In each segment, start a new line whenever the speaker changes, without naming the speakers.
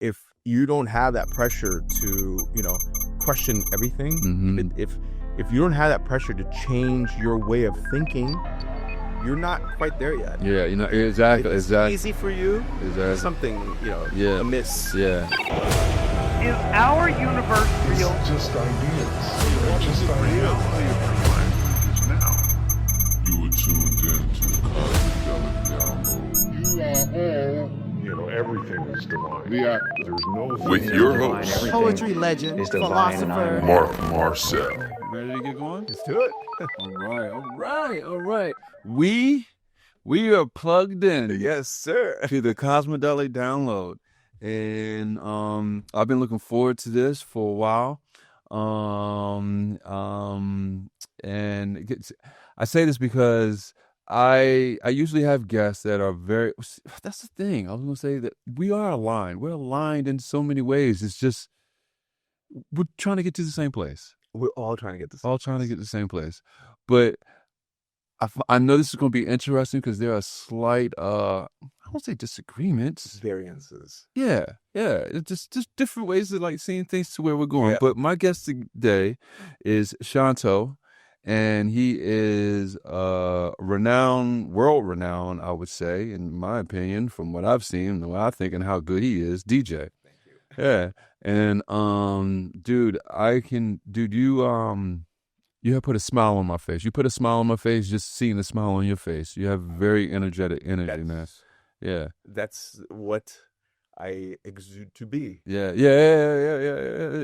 if you don't have that pressure to, question everything, if you don't have that pressure to change your way of thinking, you're not quite there yet.
Yeah, exactly.
It's easy for you.
Exactly.
Something, amiss.
Yeah.
Is our universe real?
It's just ideas. Just ideas. You are tuned in to Cosmidelic Download. You are all, everything is divine. Yeah. There's no
With your host,
poetry legend, philosopher,
Marc Marcel.
Ready to get going?
Let's do it.
All right. We are plugged in.
Yes, sir.
To the Cosmidelic Download. And I've been looking forward to this for a while. And I say this because I usually have guests that are very, that's the thing. I was going to say that we are aligned. We're aligned in so many ways. It's just, we're trying to get to the same place.
We're all trying to get this.
All trying to get to the same place. But I know this is going to be interesting because there are slight, I won't say disagreements.
Variances.
Yeah. It's just different ways of like seeing things to where we're going.
Yeah.
But my guest today is Shanto, and he is world renowned, I would say, in my opinion, from what I've seen, the way I think and how good he is, DJ.
Thank you.
Yeah. And you have put a smile on my face. You put a smile on my face, just seeing the smile on your face. You have very energetic energy, man. Yeah.
That's what I exude to be.
Yeah.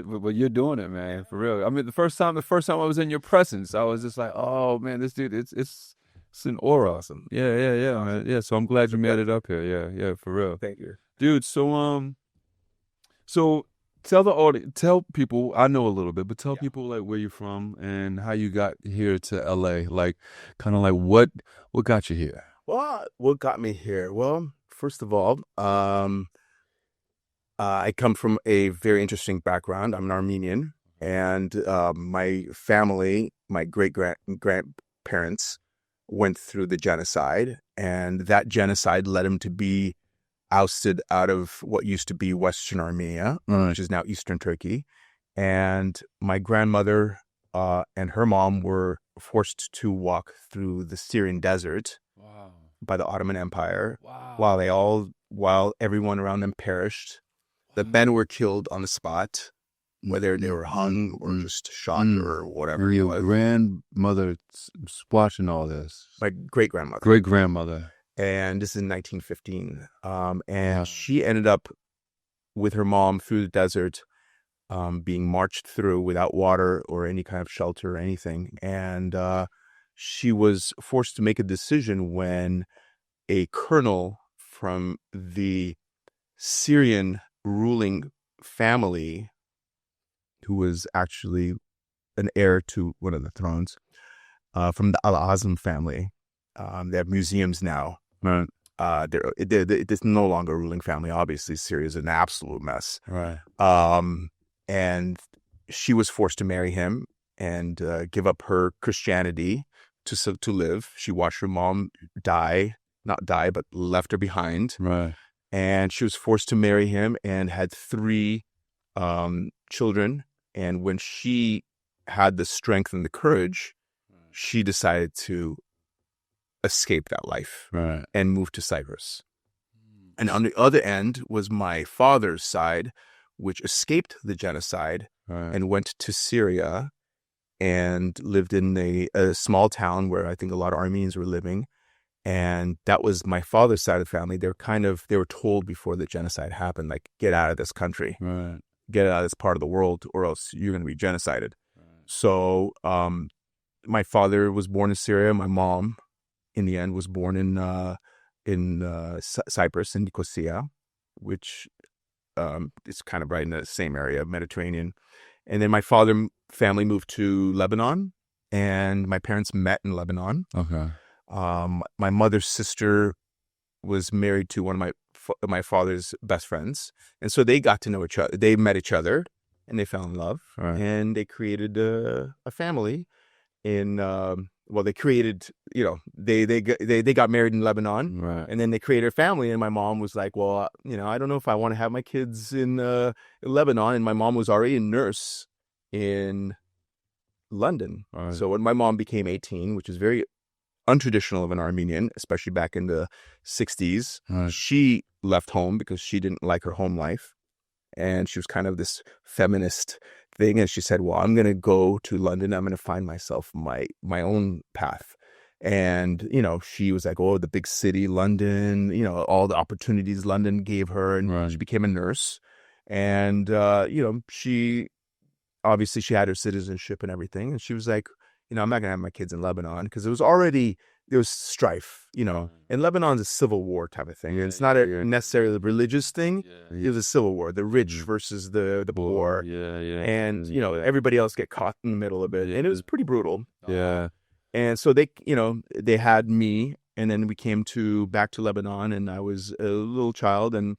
But you're doing it, man, for real. I mean, the first time I was in your presence, I was just like, oh man, this dude, it's an aura.
Awesome.
Yeah, man. Yeah. So I'm glad you made it up here. Yeah, for real.
Thank you,
dude. So tell the audience, tell people, I know a little bit, but tell people like where you're from and how you got here to LA. Like, kind of like what got you here?
Well, what got me here? Well, first of all, I come from a very interesting background. I'm an Armenian, and my family, my great-grandparents went through the genocide, and that genocide led them to be ousted out of what used to be Western Armenia, which is now Eastern Turkey. And my grandmother and her mom were forced to walk through the Syrian desert by the Ottoman Empire while everyone around them perished. The men were killed on the spot, whether they were hung or just shot or whatever.
Your grandmother watching all this?
My great-grandmother.
Great-grandmother.
And this is in 1915. And she ended up with her mom through the desert, being marched through without water or any kind of shelter or anything. And she was forced to make a decision when a colonel from the Syrian ruling family, who was actually an heir to one of the thrones, from the Al-Azam family. They have museums now.
Right.
It's no longer a ruling family. Obviously, Syria is an absolute mess.
Right.
And she was forced to marry him and give up her Christianity to live. She watched her mom not die, but left her behind.
Right.
And she was forced to marry him and had 3 children. And when she had the strength and the courage, she decided to escape that life and move to Cyprus. And on the other end was my father's side, which escaped the genocide and went to Syria and lived in a small town where I think a lot of Armenians were living. And that was my father's side of the family. They were told before the genocide happened, like, get out of this country, get out of this part of the world, or else you're going to be genocided. So my father was born in Syria. My mom, in the end, was born in Cyprus, in Nicosia, which is kind of right in the same area, Mediterranean. And then my father's family moved to Lebanon, and my parents met in Lebanon.
Okay.
My mother's sister was married to one of my father's best friends, and so they got to know each other. They met each other, and they fell in love, and they created a family in well, they created, they got married in Lebanon,
Right.
and then they created a family. And my mom was like, well, I don't know if I want to have my kids in Lebanon. And my mom was already a nurse in London.
Right.
So when my mom became 18, which is very untraditional of an Armenian, especially back in the 60s,
Right.
she left home because she didn't like her home life. And she was kind of this feminist thing. And she said, well, I'm going to go to London. I'm going to find myself my own path. And, she was like, oh, the big city, London, all the opportunities London gave her. And
Right.
she became a nurse. And, she obviously she had her citizenship and everything. And she was like, I'm not going to have my kids in Lebanon because there was strife, and Lebanon's a civil war type of thing. It's not necessarily a religious thing.
Yeah.
It was a civil war, the rich versus the poor.
Yeah.
And, everybody else get caught in the middle of it. And it was pretty brutal.
Yeah.
And so they had me, and then we came back to Lebanon, and I was a little child. And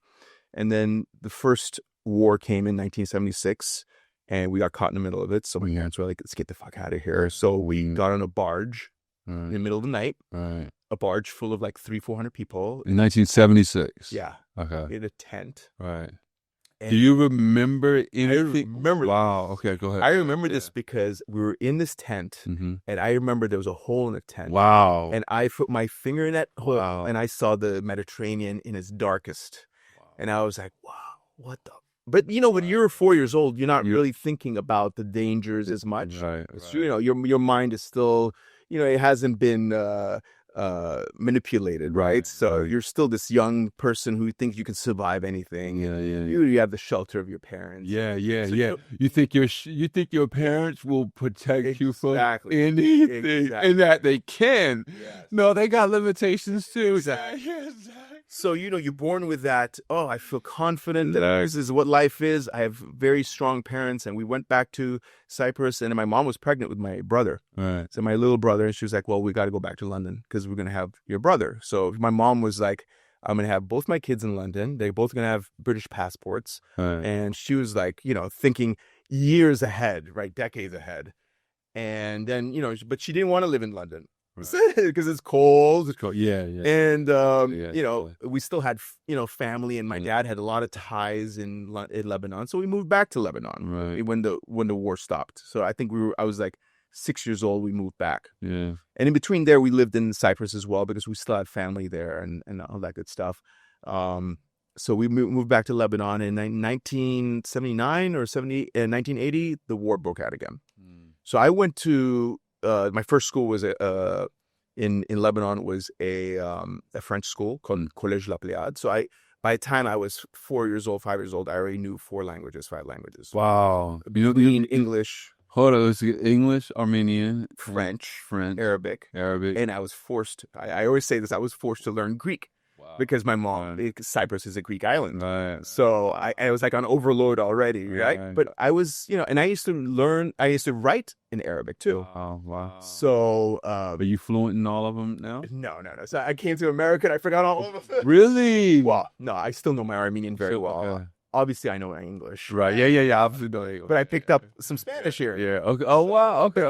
then the first war came in 1976, and we got caught in the middle of it. So my parents were like, let's get the fuck out of here. So we got on a barge in the middle of the night,
Right.
a barge full of like 300-400 people.
In 1976.
Yeah.
Okay.
In a tent.
Right.
And
Do you remember anything?
remember.
Wow. Okay, go ahead.
I remember this because we were in this tent,
Mm-hmm.
and I remember there was a hole in the tent.
Wow.
And I put my finger in that hole,
Wow.
and I saw the Mediterranean in its darkest. And I was like, wow, what the? But, when you're 4 years old, you're not really thinking about the dangers as much.
Right.
It's, your mind is still, it hasn't been manipulated, right? So you're still this young person who thinks you can survive anything.
Yeah.
You have the shelter of your parents.
Yeah.
So
You think your parents will protect you from
Exactly.
anything,
Exactly.
and that they can.
Yes.
No, they got limitations too.
Exactly.
Yeah.
So, you're born with that, I feel confident that this is what life is. I have very strong parents, and we went back to Cyprus, and my mom was pregnant with my brother.
Right.
So my little brother, and she was like, well, we got to go back to London because we're going to have your brother. So my mom was like, I'm going to have both my kids in London. They're both going to have British passports.
Right.
And she was like, thinking years ahead, right? Decades ahead. And then, but she didn't want to live in London. Because it's cold.
Yeah.
And,
Yeah.
we still had, family, and my dad had a lot of ties in Lebanon. So we moved back to Lebanon
Right.
when the war stopped. So I think I was like 6 years old, we moved back.
Yeah.
And in between there, we lived in Cyprus as well because we still had family there and all that good stuff. So we moved back to Lebanon in 1979 or 1980, the war broke out again. So I went to, my first school was in Lebanon was a French school called Collège La Pléiade. So by the time I was 4 years old, 5 years old, I already knew 5 languages.
Wow.
Between English,
Hold on. It's English, Armenian,
French,
Arabic.
and I was forced. I always say this. I was forced to learn Greek because my mom, Cyprus is a Greek island.
Right.
So I was like on overload already, right? But I was, and I used to write in Arabic too.
Wow.
So,
Are you fluent in all of them now?
no. So I came to America and I forgot all of it.
Really?
Well, no, I still know my Armenian very well.
Okay.
Obviously, I know my English.
Right. Yeah. Obviously, no English.
But I picked up some Spanish here.
Yeah. Okay. Oh wow. Okay.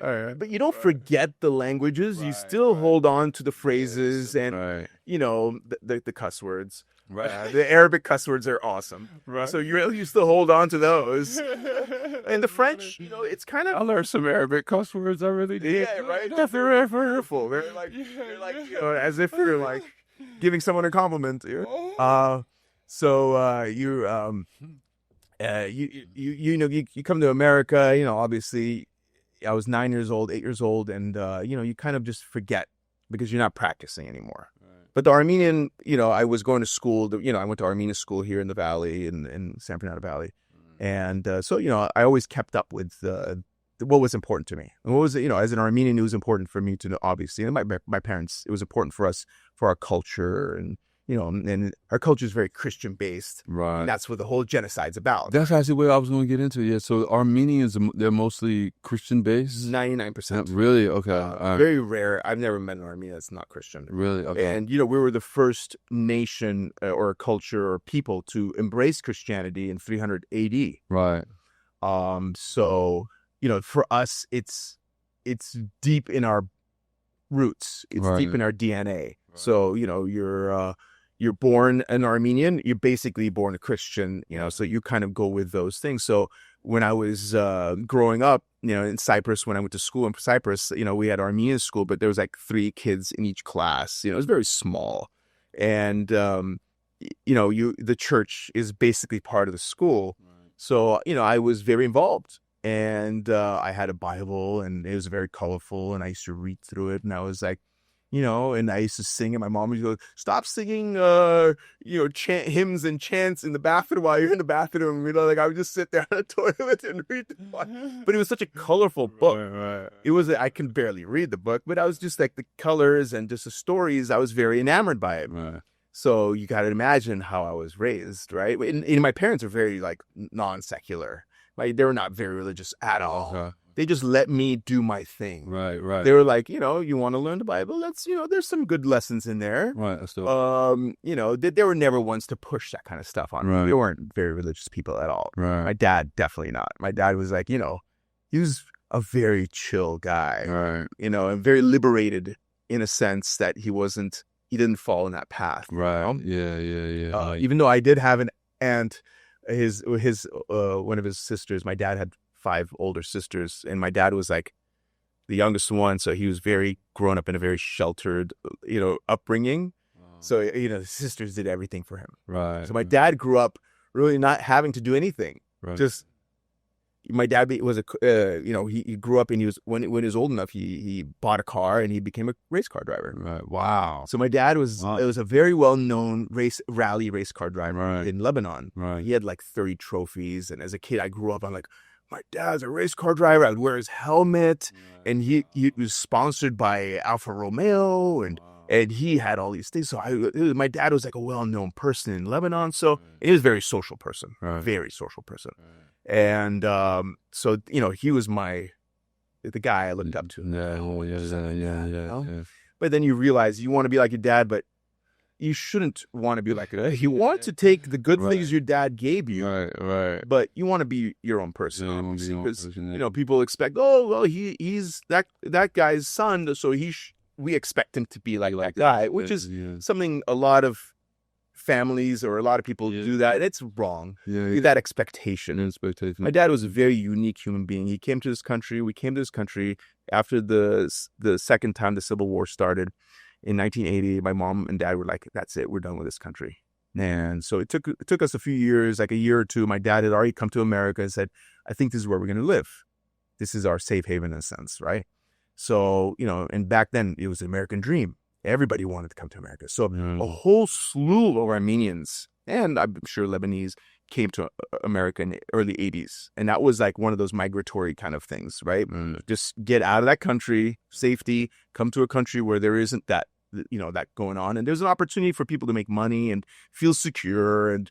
All right.
But you don't forget the languages. You still hold on to the phrases and,
Right.
the cuss words.
Right.
The Arabic cuss words are awesome.
Right.
So you still hold on to those. And the French, it's kind
I
of...
learned some Arabic cuss words. I really did.
Yeah, right? They're very beautiful. They're like as if you're like giving someone a compliment. So you come to America, obviously I was 9 years old, 8 years old, and you kind of just forget because you're not practicing anymore. Right. But the Armenian, I was going to school, I went to Armenian school here in the Valley, in San Fernando Valley. And so, I always kept up with what was important to me. And what was, as an Armenian, it was important for me to know, obviously, and my parents, it was important for us, for our culture, and and our culture is very Christian based.
Right.
And that's what the whole genocide's about.
That's actually what I was going to get into. Yeah. So Armenians, they're mostly Christian based.
99%.
Really? Okay. All right.
Very rare. I've never met an Armenian that's not Christian.
Really? Okay.
And we were the first nation or culture or people to embrace Christianity in 300 AD.
Right.
So for us, it's it's deep in our roots. It's
Right.
deep in our DNA. So, you're born an Armenian, you're basically born a Christian, so you kind of go with those things. So when I was growing up, in Cyprus, when I went to school in Cyprus, we had Armenian school, but there was like 3 kids in each class. It was very small. And, the church is basically part of the school. So, I was very involved. And I had a Bible, and it was very colorful, and I used to read through it, and I was like, and I used to sing, and my mom would go, "Stop singing, hymns and chants in the bathroom while you're in the bathroom." Like I would just sit there on the toilet and read the book. But it was such a colorful book.
Right.
It was, I can barely read the book, but I was just like the colors and just the stories. I was very enamored by it.
Right.
So you got to imagine how I was raised, right? And my parents are very like non-secular. Like they were not very religious at all.
Okay.
They just let me do my thing.
Right.
They were like, you want to learn the Bible? Let's, there's some good lessons in there.
Right. That's dope.
They were never ones to push that kind of stuff on me.
Right.
They weren't very religious people at all.
Right.
My dad, definitely not. My dad was like, he was a very chill guy,
Right.
And very liberated in a sense that he didn't fall in that path.
Right. Yeah.
Even though I did have an aunt, his one of his sisters, my dad had 5 older sisters, and my dad was like the youngest one, so he was very grown up in a very sheltered, upbringing. So the sisters did everything for him.
Right.
So my dad grew up really not having to do anything.
Right.
Just my dad was he grew up, and he was when he was old enough, he bought a car and he became a race car driver.
Right. Wow.
So my dad was a very well known rally race car driver in Lebanon.
Right.
He had like 30 trophies, and as a kid I grew up, I'm like, my dad's a race car driver. I would wear his helmet, and he was sponsored by Alfa Romeo, and he had all these things. So my dad was like a well-known person in Lebanon. So he was a very social person, very social person. And so he was the guy I looked up to.
Yeah.
But then you realize you want to be like your dad, but you shouldn't want to be like it. You want to take the good things your dad gave you,
Right.
but you want to be your own person,
Yeah,
obviously,
you want to be your own
because
person,
people expect, oh well, he's that guy's son, so we expect him to be like that guy, which is something a lot of families or a lot of people do that, and it's wrong.
Yeah.
That expectation. My dad was a very unique human being. He came to this country. We came to this country after the second time the Civil War started. In 1980, my mom and dad were like, "That's it, we're done with this country." And so it took us a few years, like a year or two. My dad had already come to America and said, "I think this is where we're going to live. This is our safe haven in a sense, right?" So, and back then it was the American dream. Everybody wanted to come to America. So a whole slew of Armenians, and I'm sure Lebanese, came to America in the early 80s. And that was like one of those migratory kind of things, right? Just get out of that country, safety, come to a country where there isn't that going on. And there's an opportunity for people to make money and feel secure and,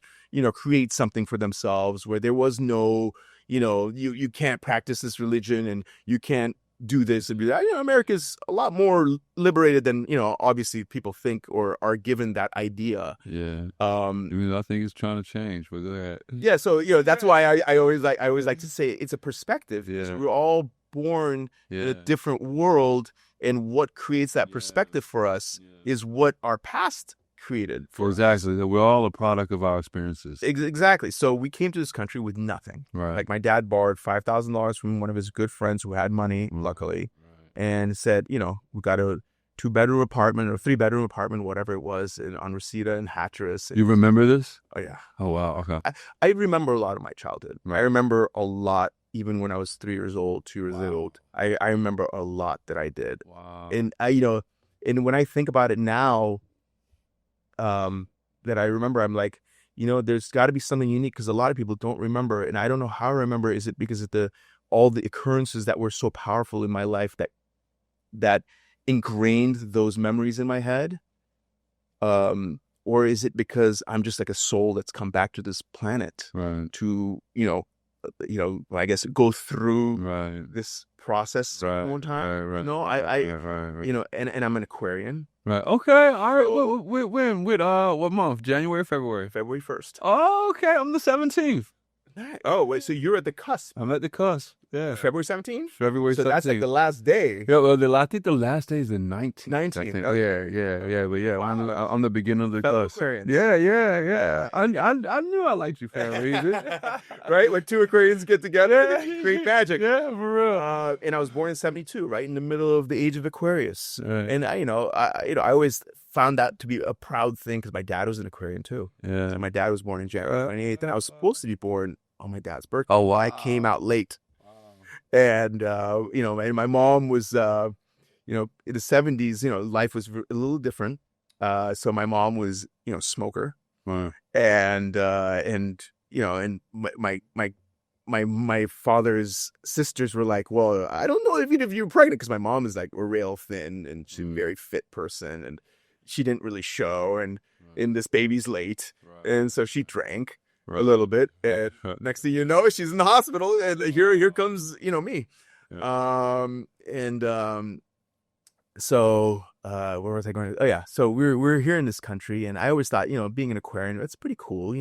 create something for themselves where there was no, you can't practice this religion and you can't do this and be that. America's a lot more liberated than, obviously people think or are given that idea.
Yeah. I think it's trying to change with that.
Yeah. So, that's why I always like to say it's a perspective.
Yeah.
We're all born in a different world, and what creates that perspective for us is what our past created.
Exactly. We're all a product of our experiences.
Exactly. So we came to this country with nothing.
Right.
Like my dad borrowed $5,000 from one of his good friends who had money, luckily, and said, we got a 2-bedroom apartment or 3-bedroom apartment, whatever it was, on Reseda and Hatteras.
You remember this?
Oh, yeah.
Oh, wow. Okay.
I remember a lot of my childhood. I remember a lot, even when I was 3 years old, 2 years old. I remember a lot that I did.
Wow.
And and when I think about it now, that I remember, I'm like, there's got to be something unique because a lot of people don't remember, and I don't know how I remember. Is it because of all the occurrences that were so powerful in my life that ingrained those memories in my head, or is it because I'm just like a soul that's come back to this planet to I guess go through this process one time. And I'm an Aquarian.
Right. Okay. All right. When? What month? January, February?
February 1st.
Oh, okay. I'm the 17th.
Oh, wait. So you're at the cusp.
I'm at the cusp. Yeah.
February 17th?
February
So
17th.
that's like the last day.
Yeah, well, I think the last day is the 19th.
19th.
Oh, yeah. But yeah, I'm the beginning of the
Fellow
cusp.
Aquarians.
Yeah. I knew I liked you, family.
Right? When two Aquarians get together, create magic.
Yeah, for real.
And I was born in 72, right in the middle of the age of Aquarius.
Right.
And I always found that to be a proud thing because my dad was an Aquarian too.
Yeah.
So my dad was born in January 28th, and I was supposed to be born on my dad's birthday.
Oh, wow.
I came out late. And, and my mom was, in the 70s, life was a little different. So my mom was, smoker.
Right.
And my father's sisters were like, well, I don't know if you're pregnant, because my mom is like rail thin and she's a very fit person, and she didn't really show, and this baby's late.
Right.
And so she drank
Right.
a little bit, and next thing you know, she's in the hospital, and here comes me.
Yeah.
So where was I going? Oh yeah, so we're here in this country, and I always thought, being an Aquarian, it's pretty cool,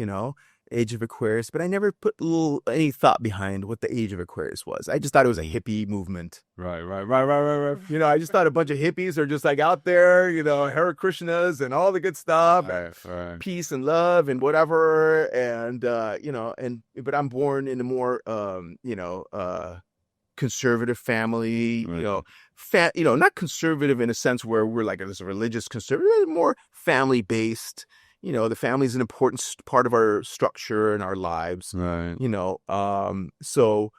age of Aquarius, but I never put any thought behind what the age of Aquarius was. I just thought it was a hippie movement.
Right.
I just thought a bunch of hippies are just like out there, Hare Krishnas and all the good stuff,
Right.
peace and love and whatever, and but I'm born in a more conservative family,
Right.
Not conservative in a sense where we're like this religious conservative, more family based. The family is an important part of our structure and our lives.
Right.
So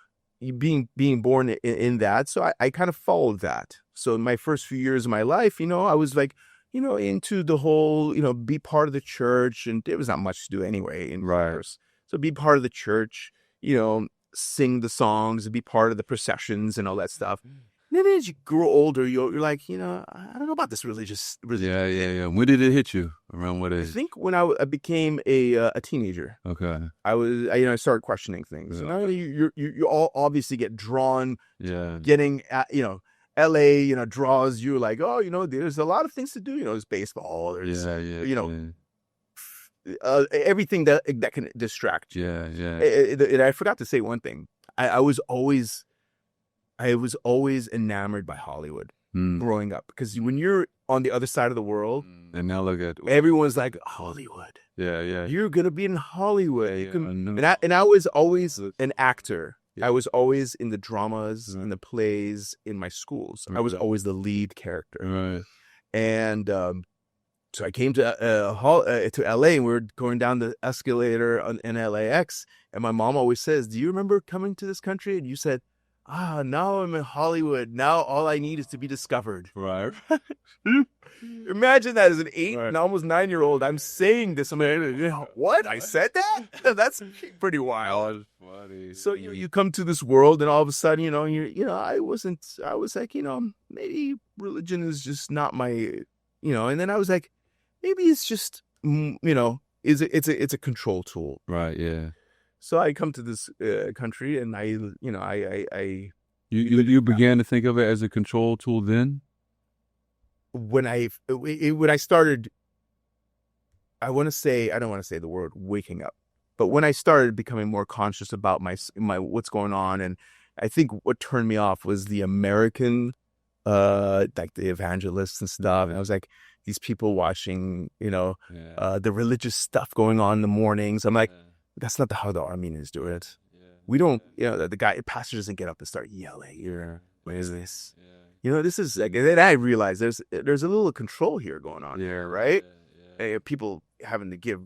being born in that, so I kind of followed that. So in my first few years of my life, I was like, into the whole, be part of the church, and there was not much to do anyway.
Right.
So be part of the church, sing the songs and be part of the processions and all that stuff. And then as you grow older, you're like, I don't know about this religious.
Yeah. When did it hit you? Around what
I
age?
think when I became a teenager,
Okay.
I started questioning things.
Yeah.
And you all obviously get drawn.
Yeah.
Getting at, LA, draws you like, oh, there's a lot of things to do. There's baseball. There's everything that can distract you.
Yeah.
And I forgot to say one thing. I was always enamored by Hollywood growing up, because when you're on the other side of the world,
and now look at
everyone's like, Hollywood.
Yeah.
You're gonna be in Hollywood.
Yeah,
And I was always an actor. I was always in the dramas and the plays in my schools. I was always the lead character.
Right.
And so I came to LA, and we were going down the escalator in LAX, and my mom always says, do you remember coming to this country? And you said, now I'm in Hollywood. Now all I need is to be discovered.
Right.
Imagine that as an 8 and almost 9-year-old. I'm saying this. I'm like, what? I said that? That's pretty wild.
Funny.
So you come to this world, and all of a sudden, I was like, maybe religion is just not my, and then I was like, maybe it's just, it's a control tool.
Right. Yeah.
So I come to this country, and
You began to think of it as a control tool then?
When I started, I don't want to say the word waking up, but when I started becoming more conscious about my what's going on, and I think what turned me off was the American, like the evangelists and stuff, and I was like, these people watching, the religious stuff going on in the mornings. I'm like, that's not how the Armenians do it. Yeah. We don't, the pastor doesn't get up and start yelling. What is this? Yeah. This is like, and then I realized there's a little control here going on here, right? Yeah. People having to give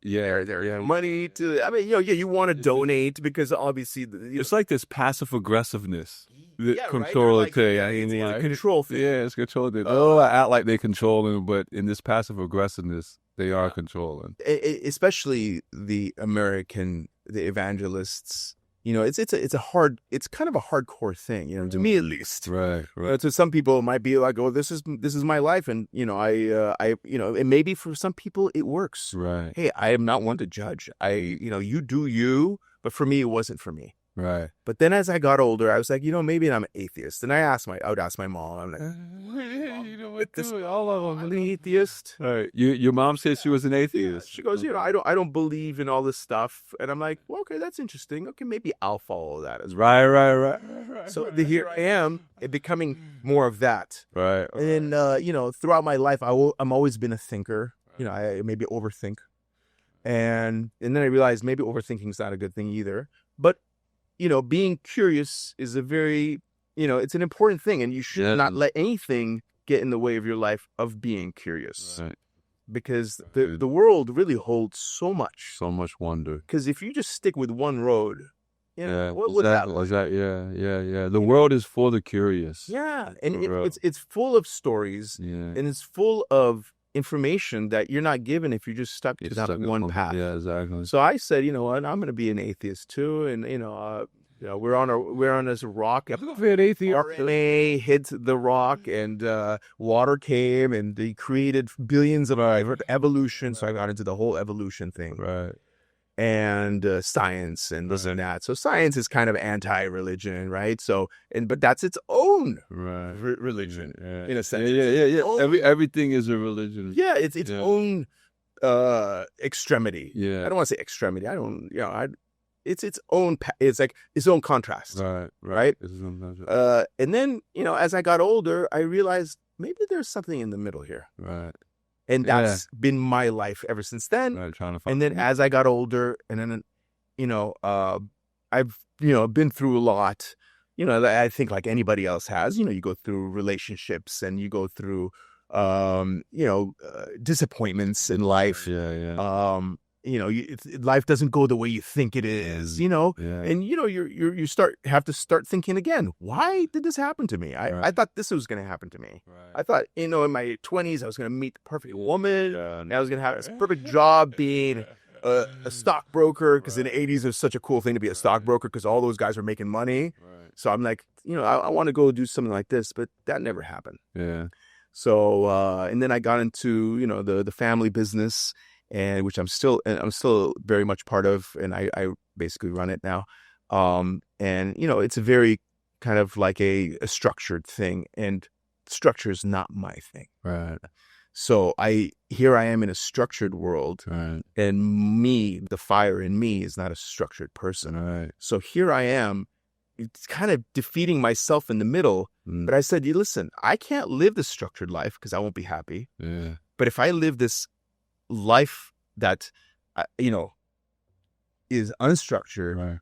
their money to, you want to donate because obviously
it's like this passive aggressiveness.
Control control thing.
Yeah, it's control thing. I act like they controlling, but in this passive aggressiveness, they are controlling.
Especially the evangelists. It's kind of a hardcore thing, to me at least.
Right.
To some people, it might be like, oh, this is my life, and and maybe for some people it works.
Right.
Hey, I am not one to judge. You do you, but for me, it wasn't for me.
Right.
But then as I got older, I was like, maybe I'm an atheist. And I would ask my mom, I'm like,
You know what?
this,
All of
I'm
them.
an atheist.
Right. Your mom said she was an atheist.
She goes, I don't believe in all this stuff. And I'm like, well, okay, that's interesting. Okay, maybe I'll follow that as well.
Right.
So here I am, becoming more of that.
Right.
And then, throughout my life, I'm always been a thinker. I maybe overthink. And then I realized maybe overthinking is not a good thing either. But, being curious is a very, it's an important thing. And you should not let anything get in the way of your life of being curious.
Right.
Because the world really holds so much.
So much wonder.
Because if you just stick with one road, what would that look?
Yeah. The world is for the curious.
Yeah. And it's full of stories.
Yeah.
And it's full of information that you're not given if you're just stuck to that one path.
Yeah, exactly.
So I said, you know what, I'm going to be an atheist too. And, we're on this rock. RNA hit the rock and water came and they created billions of evolution. So I got into the whole evolution thing.
Right.
And science and this and that. So science is kind of anti-religion, right? So, but that's its own religion in a sense.
Yeah. Everything is a religion.
Yeah, it's its own extremity.
Yeah.
I don't want to say extremity. I don't. It's its own. It's like its own contrast. Right. And then as I got older, I realized maybe there's something in the middle here.
Right.
And that's been my life ever since then.
Right, trying to find
and then as I got older, and then, I've, been through a lot, I think like anybody else has, you go through relationships and you go through, disappointments in life.
Yeah.
Life doesn't go the way you think it is, and you have to start thinking again. Why did this happen to me? I thought this was going to happen to me.
Right.
I thought, in my 20s, I was going to meet the perfect woman. And I was going to have this perfect job being a stockbroker, because in the 80s, it was such a cool thing to be a stockbroker because all those guys were making money.
Right.
So I'm like, I want to go do something like this, but that never happened.
Yeah.
So, and then I got into, the family business, and which I'm still very much part of, and I basically run it now. And it's a very kind of like a structured thing, and structure is not my thing.
Right.
So here I am in a structured world,
right.
And me, the fire in me, is not a structured person.
Right.
So here I am, it's kind of defeating myself in the middle. But I said, listen, I can't live this structured life because I won't be happy.
Yeah.
But if I live this life that, is unstructured,
right.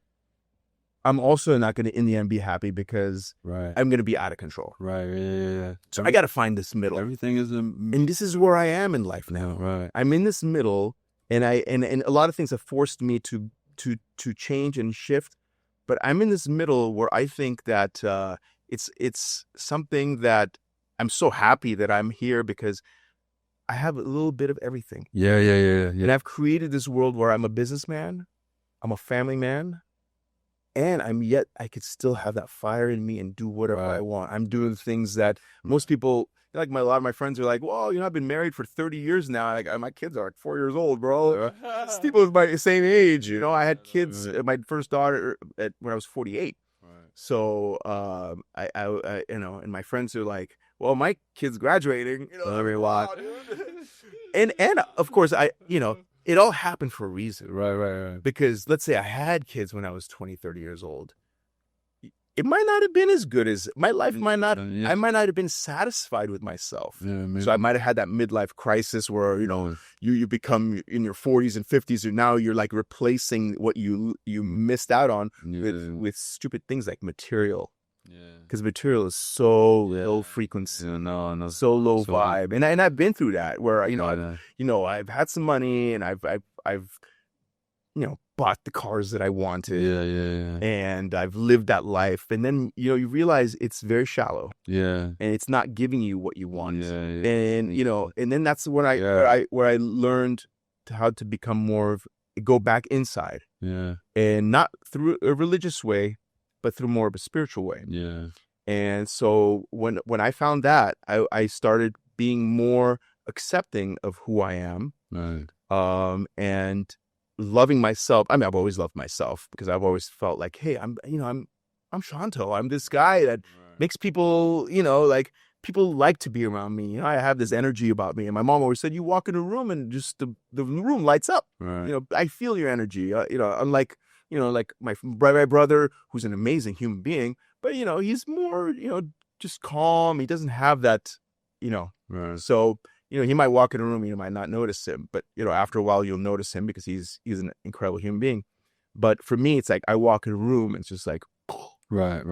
I'm also not going to, in the end, be happy because
right.
I'm going to be out of control.
Right. Yeah.
So I got to find this middle.
Everything is
and this is where I am in life now.
Right.
I'm in this middle, and and a lot of things have forced me to change and shift. But I'm in this middle where I think that it's something that I'm so happy that I'm here because I have a little bit of everything.
Yeah.
And I've created this world where I'm a businessman, I'm a family man, and I could still have that fire in me and do whatever I want. I'm doing things that most people, like a lot of my friends are like, well, I've been married for 30 years now. Like, my kids are like 4 years old, bro. People with my same age, I had kids, my first daughter when I was 48. Right. So, I and my friends are like, well, my kid's graduating, and of course it all happened for a reason.
Right.
Because let's say I had kids when I was 20, 30 years old. It might not have been as good as my life I might not have been satisfied with myself.
Yeah,
so I might have had that midlife crisis where, you become in your 40s and 50s, and now you're like replacing what you missed out on with stupid things like material. Yeah. Because material is so low frequency, so low vibe, and I've been through that where I've had some money and I've bought the cars that I wanted, and I've lived that life, and then you realize it's very shallow, and it's not giving you what you want, and and then that's when I learned how to become go back inside, and not through a religious way, but through more of a spiritual way. Yeah. And so when I found that, I started being more accepting of who I am.
Right.
And loving myself. I mean, I've always loved myself because I've always felt like, hey, I'm Shanto. I'm this guy that makes people, like people like to be around me. I have this energy about me. And my mom always said, you walk in a room and just the room lights up.
Right.
I feel your energy. Unlike, like my brother, who's an amazing human being, but, he's more, just calm. He doesn't have that,
Right.
So, he might walk in a room, you might not notice him, but, after a while you'll notice him because he's an incredible human being. But for me, it's like I walk in a room and it's just like,
Right.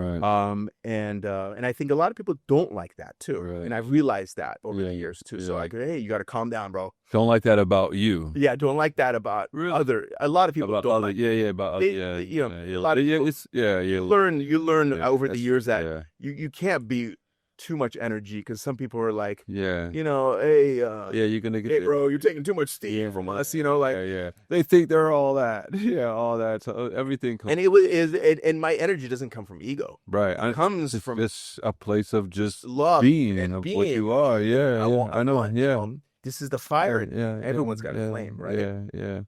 and I think a lot of people don't like that too.
Right.
And I've realized that over the
Yeah,
years too. So
yeah.
like, hey, you got to calm down, bro.
Don't like that about you.
Yeah, don't like that about a lot of people
About
don't
other,
like.
about
They-
yeah,
you know,
yeah,
a lot of people-
it's yeah,
You learn
yeah,
over the
that's-
years that
yeah,
you can't be too much energy because some people are like,
yeah,
hey,
yeah. You're gonna get
hey,
the-
bro, you're taking too much steam from us, like.
yeah. They think they're all that, all that. So everything comes
And it is, and my energy doesn't come from ego.
right.
It comes from
it's a place of just
love
being
and
of
being.
what you are. Yeah, I know. Yeah,
This is the fire.
yeah.
Everyone's got a flame, right?
Yeah.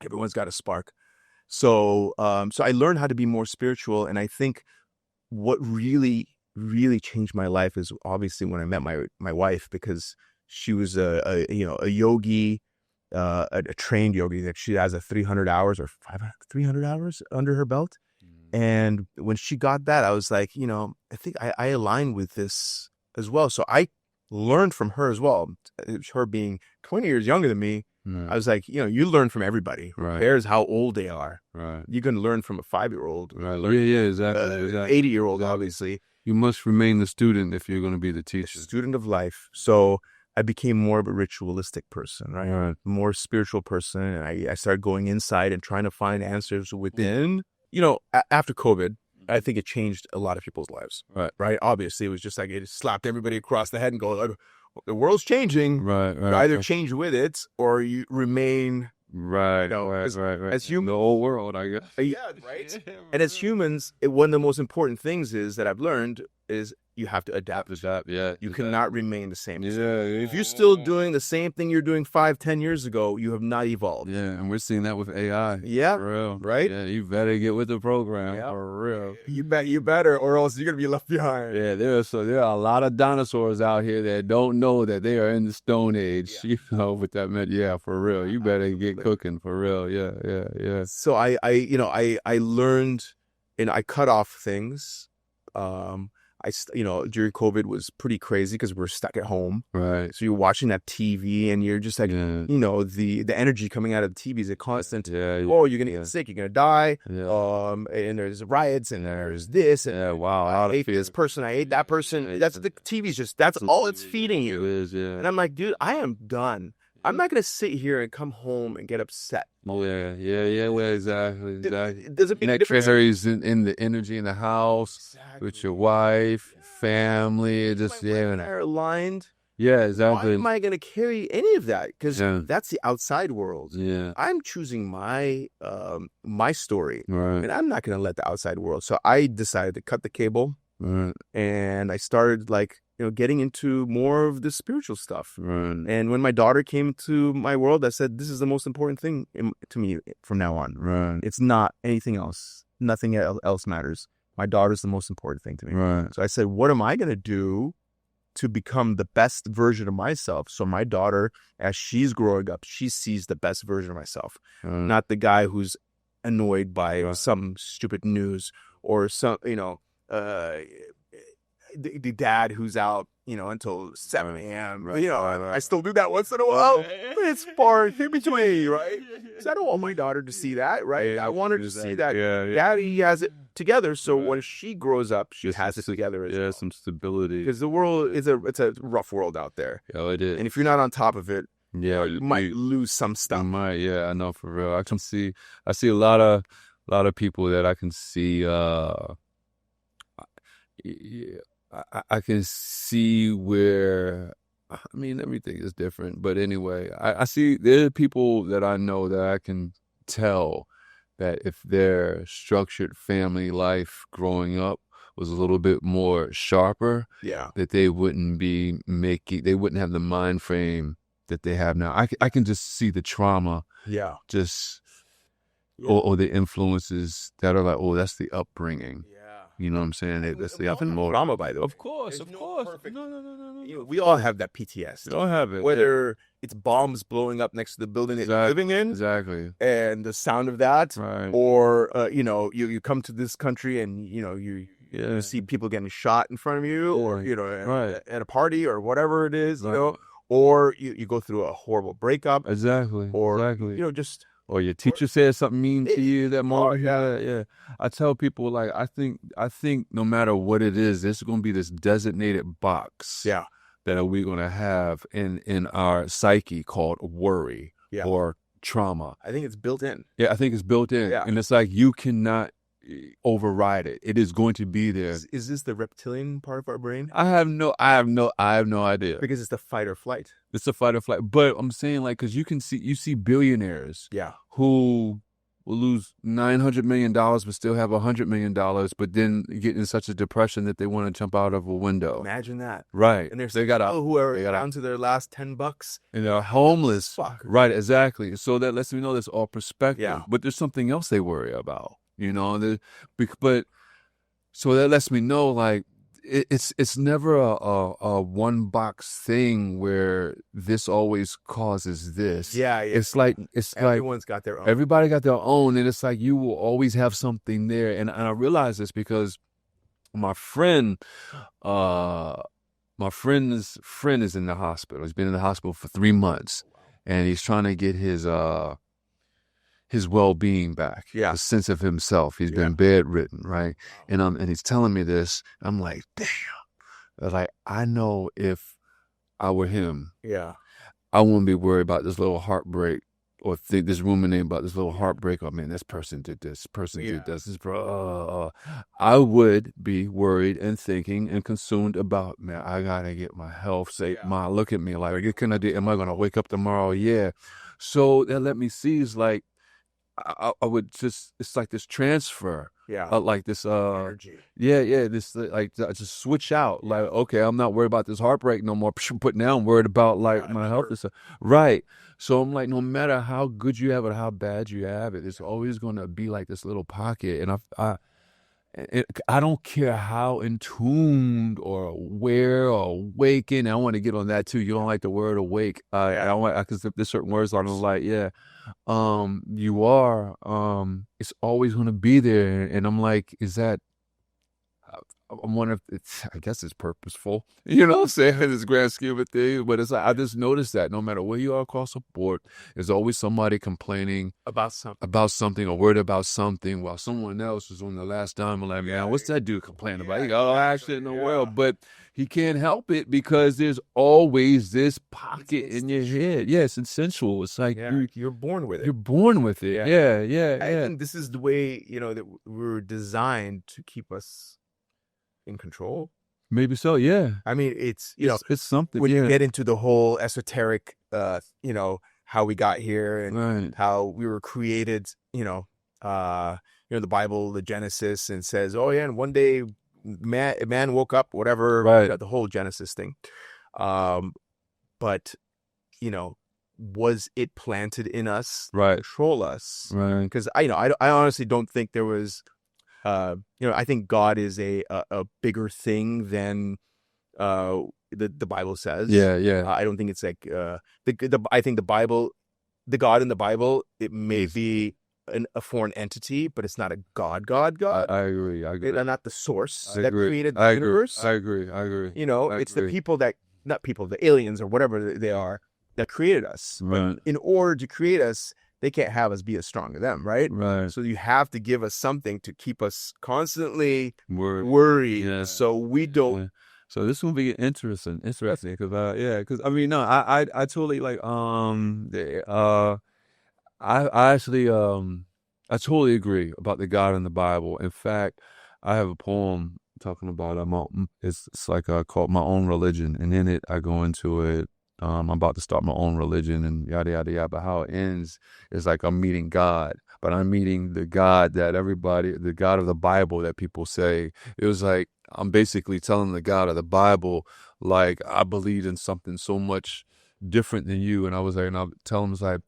Everyone's got a spark. So, so I learned how to be more spiritual, and I think what really changed my life is obviously when I met my wife, because she was a yogi, a trained yogi, that she has 300 hours or 300 hours under her belt. And when she got that, I was like, I think I align with this as well. So I learned from her as well. Her being 20 years younger than me, I was like, you learn from everybody. Who
Right.
cares how old they are?
Right.
You can learn from a 5-year-old,
Right. Yeah. Exactly.
80-year-old, obviously.
You must remain the student if you're going to be the
A
teacher.
student of life. So I became more of a ritualistic person, right?
Right.
More spiritual person. And I started going inside and trying to find answers within. After COVID, I think it changed a lot of people's lives. Right. Obviously, it was just like it slapped everybody across the head and go, like, the world's changing.
Right.
You either change with it or you remain.
Right.
Right. As humans,
the whole world, I guess.
Yeah, right. And as humans, one of the most important things is that I've learned is you have to adapt.
Yeah.
You cannot remain the same.
Yeah.
If you're still doing the same thing you're doing 5-10 years ago, you have not evolved.
Yeah, and we're seeing that with AI.
Yeah,
For real.
right?
Yeah, you better get with the program.
Yeah.
For real.
You better, or else you're gonna be left behind.
Yeah, there are a lot of dinosaurs out here that don't know that they are in the Stone Age. With that meant, for real. You better get cooking for real. Yeah.
So I learned, and I cut off things. During COVID was pretty crazy because we're stuck at home.
Right.
So you're watching that TV and you're just like,
Yeah.
the energy coming out of the TV is a constant.
Yeah.
Oh, you're gonna get sick. You're gonna die.
Yeah.
And there's riots and there's this. And
Yeah. Wow.
I hate this person. I hate that person. That's the TV's just. That's all it's feeding
It
you.
is. Yeah.
And I'm like, dude, I am done. I'm not gonna sit here and come home and get upset.
Oh yeah. Well, exactly.
It doesn't make a
That
difference.
carries in the energy in the house with your wife, family. It just
My wife and I are aligned.
yeah,
Why
exactly.
am I going to carry any of that? Because
Yeah.
that's the outside world.
Yeah,
I'm choosing my story,
right.
and I'm not going to let the outside world. So I decided to cut the cable,
Right.
and I started getting into more of the spiritual stuff.
Right.
And when my daughter came to my world, I said, "This is the most important thing to me from now on.
Right.
It's not anything else. Nothing else matters. My daughter's the most important thing to me."
Right.
So I said, what am I going to do to become the best version of myself? So my daughter, as she's growing up, she sees the best version of myself, not the guy who's annoyed by some stupid news or some, the dad who's out, until 7 a.m. I still do that once in a while, but it's far in between, right? So I don't want my daughter to see that, right? I want her to see that daddy has it together. So when she grows up, she has it together as well.
some stability.
Because the world it's a rough world out there.
Oh, it is.
And if you're not on top of it,
Yeah,
you might lose some stuff.
I might. Yeah, I know for real. I see a lot of people that I can see. I can see where. I mean, everything is different, but anyway, I see there are people that I know that I can tell that if their structured family life growing up was a little bit more sharper,
Yeah.
that they wouldn't have the mind frame that they have now. I can just see the trauma
Yeah.
just or the influences that are like, oh, that's the upbringing.
Yeah.
You know what I'm saying? That's the upbringing.
Trauma, by the way.
Of course,
There's
of
no
course.
perfect-
No.
We all have that PTSD.
You don't have it.
Whether it's bombs blowing up next to the building that you're living in,
Exactly.
and the sound of that,
Right.
or you come to this country and you see people getting shot in front of you, or at a party or whatever it is, or you go through a horrible breakup,
Exactly.
or
just. Or your teacher says something mean to you that moment. Yeah. I tell people, like, I think no matter what it is, there's going to be this designated box.
Yeah.
That we're going to have in our psyche called worry or trauma.
I think it's built in.
Yeah, I think it's built in.
Yeah.
And it's like you cannot override it. It is going to be there.
Is this the reptilian part of our brain?
I have no idea.
Because it's the fight or flight.
It's a fight or flight. But I'm saying, like, because you see billionaires who will lose $900 million but still have $100 million, but then get in such a depression that they want to jump out of a window.
Imagine that.
Right.
And there's
they got
people who are down to their last $10.
And they're homeless.
Fuck.
Right, exactly. So that lets me know that's all perspective.
Yeah.
But there's something else they worry about. But so that lets me know, like, it's never a one box thing where this always causes this.
Yeah.
It's like
everyone's got their own.
Everybody got their own, and it's like you will always have something there. And I realize this because my friend's friend is in the hospital. He's been in the hospital for 3 months, and he's trying to get his well-being back, the sense of himself. He's been bedridden, right? And he's telling me this. I'm like, damn. Like, I know if I were him, I wouldn't be worried about this little heartbreak or think this ruminating about this little heartbreak. Oh man, this person did this. Did this. I would be worried and thinking and consumed about, man, I gotta get my health safe. Ma, look at me. Like, what can I do? Am I gonna wake up tomorrow? Yeah. So that let me see is like, I would just, it's like this transfer. Like this
energy.
This like just switch out. Like, okay, I'm not worried about this heartbreak no more. But now I'm worried about like my health and stuff. Right. So I'm like, no matter how good you have it or how bad you have it, it's always gonna be like this little pocket. And I don't care how entombed or aware or awakened. I want to get on that too. You don't like the word awake. I don't like, because there's certain words I'm like, you are. It's always going to be there. And I'm like, is that? I'm wondering if I guess it's purposeful. You know what I'm saying? In this grand scheme of things. But it's like, I just noticed that no matter where you are across the board, there's always somebody complaining
about something
or worried about something while someone else was on the last dime and like, man, what's that dude complaining about? He got all that shit in the world. But he can't help it because there's always this pocket in your head. Yeah, it's sensual. It's like
you're born with it.
You're born with it. Yeah.
I think this is the way, that we're designed to keep us in control.
Maybe so, yeah.
I mean, it's
it's something
when you get into the whole esoteric how we got here and how we were created, the Bible, the Genesis, and says, oh yeah, and one day man woke up, whatever, the whole Genesis thing. But was it planted in us to control us? Right. Because I honestly don't think there was I think God is a bigger thing than the Bible says.
Yeah.
I don't think it's like I think the God in the Bible, it may be a foreign entity, but it's not a God.
I agree.
They're not the source that created the universe.
I agree.
It's the people the aliens or whatever they are that created us.
Right.
But in order to create us, they can't have us be as strong as them, right?
Right.
So you have to give us something to keep us constantly worried, so we don't.
Yeah. So this will be interesting because because I mean, no, I totally like I actually I totally agree about the God in the Bible. In fact, I have a poem talking about it's like called My Own Religion, and in it I go into it. I'm about to start my own religion and yada, yada, yada. But how it ends is like I'm meeting God, but I'm meeting the God that the God of the Bible that people say. It was like I'm basically telling the God of the Bible, like, I believed in something so much different than you. And I was like, and I'll tell him, it's like,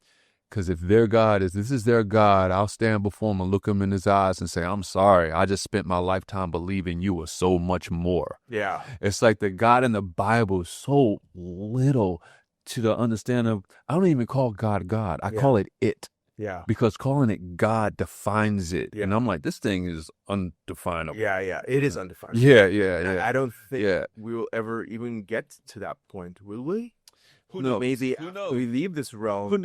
Because if this is their God, I'll stand before him and look him in his eyes and say, I'm sorry. I just spent my lifetime believing you were so much more.
Yeah.
It's like the God in the Bible is so little to the understanding of, I don't even call God God. I call it it.
Yeah.
Because calling it God defines it.
Yeah.
And I'm like, this thing is undefinable.
Yeah. It is undefined.
Yeah.
I don't think we will ever even get to that point, will we?
Who knows?
Maybe
Who knows?
we leave this realm.
Who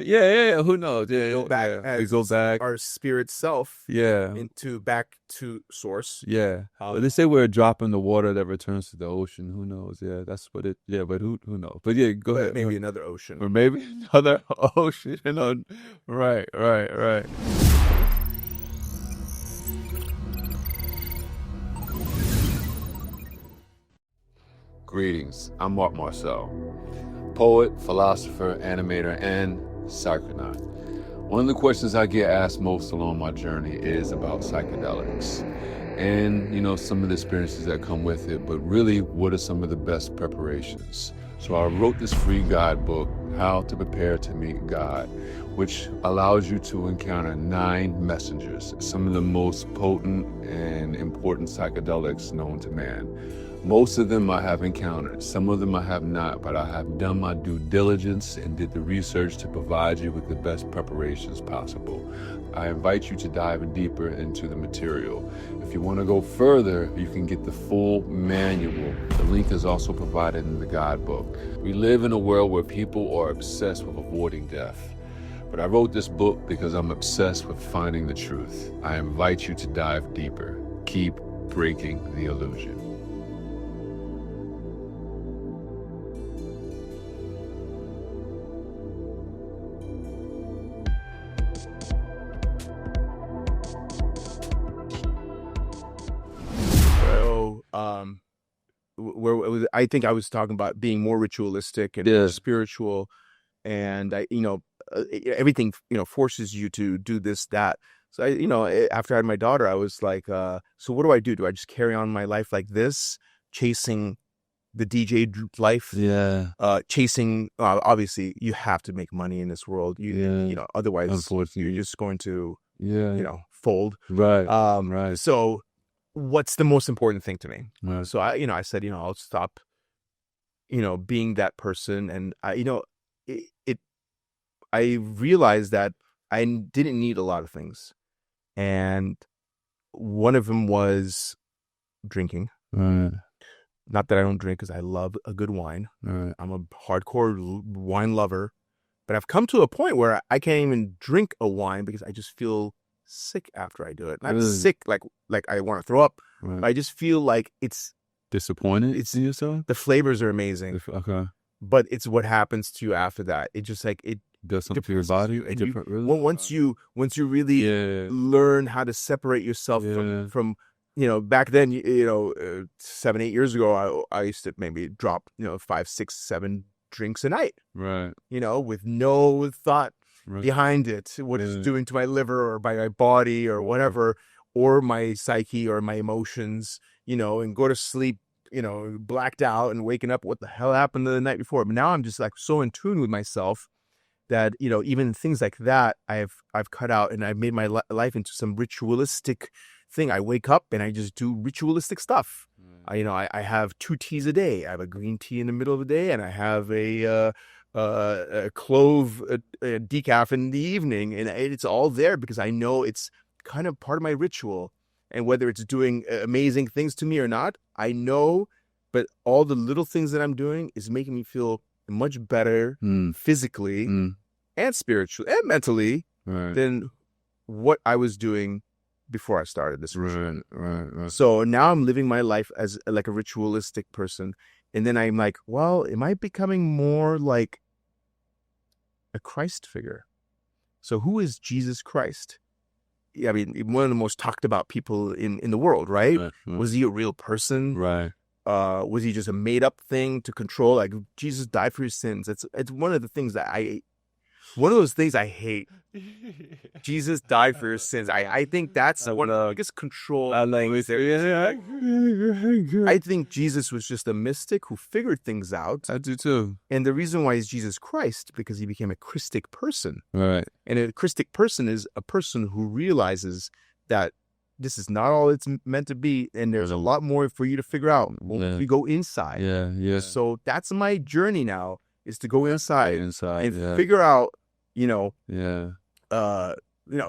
knows?
We go back our spirit self. Back to source.
Yeah. But they say we're a drop in the water that returns to the ocean. Who knows? Yeah, that's what it. Yeah, but who knows? But yeah, go ahead.
Maybe another ocean.
Or maybe another ocean. Right. Greetings. I'm Marc Marcel, poet, philosopher, animator, and psychonaut. One of the questions I get asked most along my journey is about psychedelics and, some of the experiences that come with it, but really, what are some of the best preparations? So I wrote this free guidebook, How to Prepare to Meet God, which allows you to encounter 9 messengers, some of the most potent and important psychedelics known to man. Most of them I have encountered, some of them I have not, but I have done my due diligence and did the research to provide you with the best preparations possible. I invite you to dive deeper into the material. If you want to go further, you can get the full manual. The link is also provided in the guidebook. We live in a world where people are obsessed with avoiding death. But I wrote this book because I'm obsessed with finding the truth. I invite you to dive deeper. Keep breaking the illusion.
I think I was talking about being more ritualistic and more spiritual, and everything forces you to do this, that. So after I had my daughter, I was like, so what do I do? Do I just carry on my life like this, chasing the DJ life? Chasing. Obviously, you have to make money in this world. Otherwise, unfortunately, you're just going to fold.
Right. Right.
So, what's the most important thing to me? Right. So I said, I'll stop, being that person. And I realized that I didn't need a lot of things. And one of them was drinking.
Right.
Not that I don't drink, because I love a good wine.
Right.
I'm a hardcore wine lover, but I've come to a point where I can't even drink a wine because I just feel sick after I do it. Not sick like I want to throw up.
Right.
I just feel like it's
disappointed. It's in yourself.
The flavors are amazing.
Okay.
But it's what happens to you after that. It just like it
does something to your body.
Really? Once you really learn how to separate yourself from back then, 7-8 years ago, I used to maybe drop 5, 6, 7 drinks a night.
Right.
With no thought behind it, what it's doing to my liver or my body or whatever, or my psyche or my emotions, and go to sleep, blacked out and waking up, what the hell happened the night before? But now I'm just like so in tune with myself that, even things like that I've cut out, and I've made my life into some ritualistic thing. I wake up and I just do ritualistic stuff. I have 2 teas a day. I have a green tea in the middle of the day, and I have a clove decaf in the evening, and it's all there because I know it's kind of part of my ritual. And whether it's doing amazing things to me or not, I know, but all the little things that I'm doing is making me feel much better physically and spiritually and mentally than what I was doing before I started this ritual.
Right.
So now I'm living my life as like a ritualistic person. And then I'm like, well, am I becoming more like a Christ figure? So who is Jesus Christ? I mean, one of the most talked about people in the world, right? Was he a real person?
Right.
Was he just a made up thing to control? Like, Jesus died for your sins. It's one of the things that one of those things I hate. Jesus died for your sins. I think that's one of the biggest control things there. I think Jesus was just a mystic who figured things out.
I do too.
And the reason why he's Jesus Christ, because he became a Christic person.
Right.
And a Christic person is a person who realizes that this is not all it's meant to be, and there's a lot more for you to figure out when we go inside.
Yeah.
So that's my journey now, is to go inside and
yeah.
figure out,
Yeah.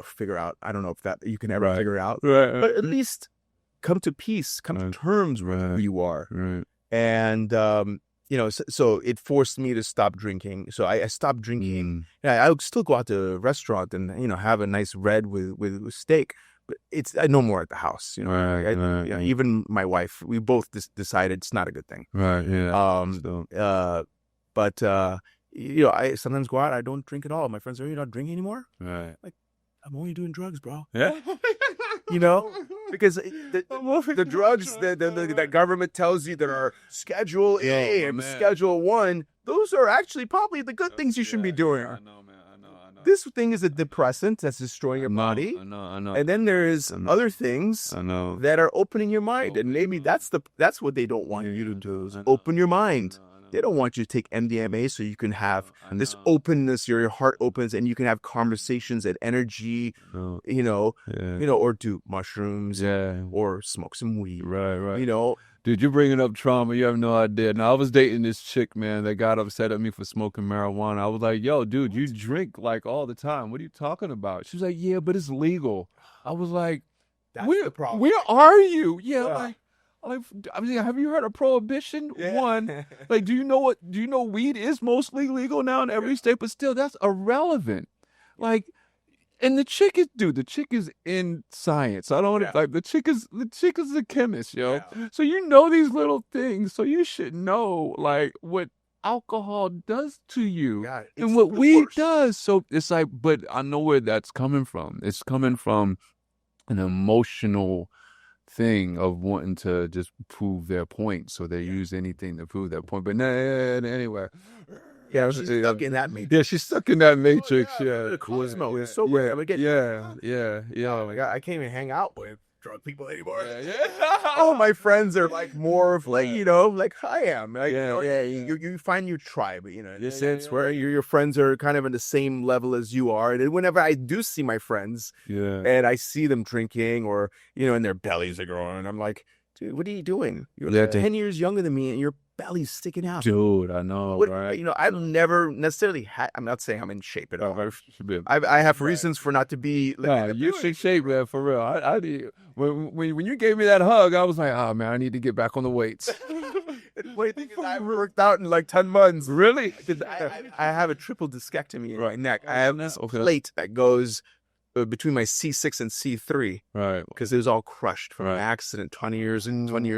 Figure out. I don't know if that you can ever figure out,
Right.
but at least come to peace, come to terms with who you are.
Right.
And so it forced me to stop drinking. So I stopped drinking. Yeah, I would still go out to a restaurant and have a nice red with steak. But it's no more at the house, even my wife, we both decided it's not a good thing.
Right. Yeah.
But I sometimes go out. I don't drink at all. My friends are, you're not drinking anymore.
Right.
Like, I'm only doing drugs, bro.
Yeah.
Because the drugs that government tells you that are Schedule A and Schedule 1, those are actually probably the good things you should be doing.
I know, man. I know.
This thing is a depressant that's destroying your body.
I know.
And then there's other things that are opening your mind. And maybe that's what they don't want you to do, is open your mind. They don't want you to take MDMA so you can have this openness, your heart opens, and you can have conversations and energy, or do mushrooms, or smoke some weed.
Right. Dude, you're bringing up trauma. You have no idea. Now, I was dating this chick, man, that got upset at me for smoking marijuana. I was like, yo, dude, you drink like all the time. What are you talking about? She was like, yeah, but it's legal. I was like,
That's the problem.
Where are you? Yeah. Have you heard of prohibition?
Yeah.
One, do you know weed is mostly legal now in every state, but still that's irrelevant. And the chick is in science. I don't want to the chick is a chemist, yo. Yeah. So these little things. So you should know what alcohol does to you and what weed does. So it's but I know where that's coming from. It's coming from an emotional thing of wanting to just prove their point. So they use anything to prove their point. But anyway.
Yeah, she's stuck in that matrix.
Yeah, she's stuck in that matrix. Yeah.
Cosmo is so weird.
Yeah.
Oh my God, I can't even hang out with drug people anymore. All my friends are more of like I am. You find your tribe, in a sense where your friends are kind of in the same level as you are. And whenever I do see my friends, and I see them drinking or and their bellies are growing, and I'm like, dude, what are you doing? You're 10 years younger than me, and your belly's sticking out.
Dude, I know, right?
I've never necessarily had. I'm not saying I'm in shape at all. I have reasons for not to be.
You in shape, man, for real. I when you gave me that hug, I was like, oh man, I need to get back on the weights.
The funny thing is, I haven't worked out in like 10 months.
Really?
I have a triple discectomy in my neck. I have this plate that goes between my C6 and C3,
right?
Because it was all crushed from an accident 20 years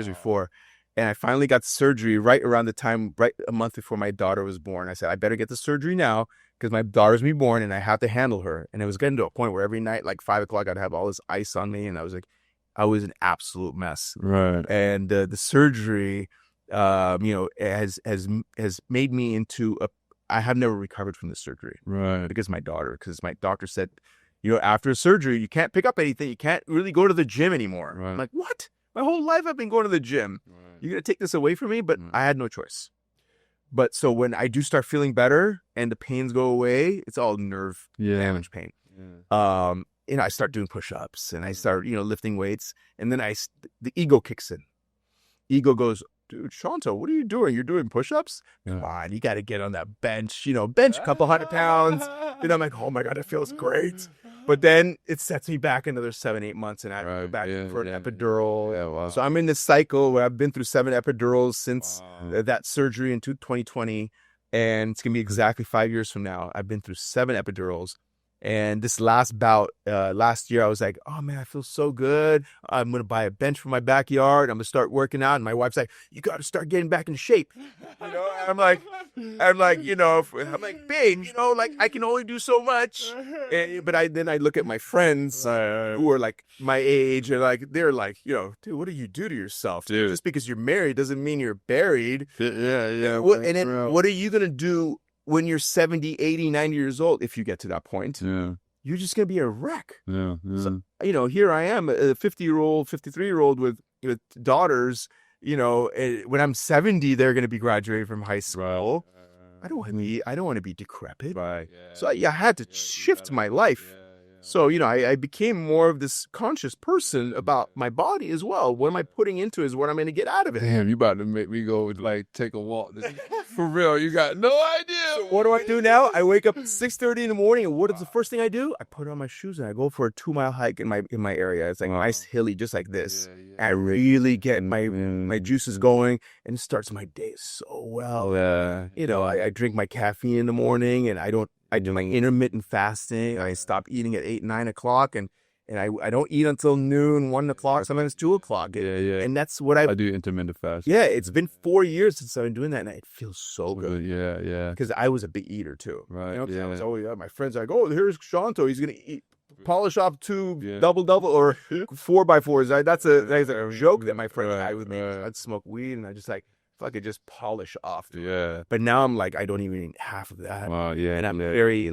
before. And I finally got surgery right a month before my daughter was born. I said, I better get the surgery now because my daughter's going to be born and I have to handle her. And it was getting to a point where every night, like 5 o'clock, I'd have all this ice on me. And I was an absolute mess.
Right.
And the surgery, has made me into I have never recovered from the surgery.
Right.
Because my doctor said, after surgery, you can't pick up anything. You can't really go to the gym anymore.
Right.
I'm like, what? My whole life I've been going to the gym. Right. You're going to take this away from me? But I had no choice. But so when I do start feeling better and the pains go away, it's all nerve damage pain. Yeah. I start doing push-ups and I start, lifting weights. And then the ego kicks in. Ego goes, dude, Shanto, what are you doing? You're doing push-ups?
Yeah.
Come on, you got to get on that bench, bench a couple 100 pounds. And I'm like, oh my God, it feels great. But then it sets me back another 7-8 months, and I go back for an epidural.
Yeah, wow.
So I'm in this cycle where I've been through 7 epidurals since that surgery in 2020, and it's gonna be exactly 5 years from now. I've been through 7 epidurals, and this last bout last year, I was like, oh man, I feel so good. I'm gonna buy a bench for my backyard. I'm gonna start working out, and my wife's like, you got to start getting back in shape. And I'm like, babe, I can only do so much. But then I look at my friends who are like my age, and they're like, dude, what do you do to yourself?
Dude.
Just because you're married doesn't mean you're buried.
Yeah.
And then what are you gonna do when you're 70, 80, 90 years old, if you get to that point,
Yeah.
you're just going to be a wreck.
Yeah. Yeah.
So, here I am, a 50-year-old, 53-year-old with daughters. When I'm 70, they're going to be graduating from high school. I don't want to be decrepit.
Right.
So I had to shift my life. So, I became more of this conscious person about my body as well. What am I putting into is what I'm going to get out of it.
Damn, you about to make me go like take a walk. For real, you got no idea.
So what do I do now? I wake up at 6:30 in the morning, and what is the first thing I do? I put on my shoes and I go for a 2-mile hike in my area. It's like nice hilly, just like this. I really get my juices going, and it starts my day so well. I drink my caffeine in the morning, and I do my intermittent fasting. I stop eating at 8, 9 o'clock, and I don't eat until noon, 1 o'clock, sometimes 2 o'clock. And that's what I
do intermittent fasting.
Yeah, it's been 4 years since I've been doing that, and it feels so good.
Yeah.
Because I was a big eater too.
Right.
I was always, my friends are like, oh, here's Shanto. He's gonna polish off 2 double or 4x4s. That's a joke that my friends had with me. I'd smoke weed, and I just like, if I could just polish off. But now I'm like, I don't even eat half of that. And I'm very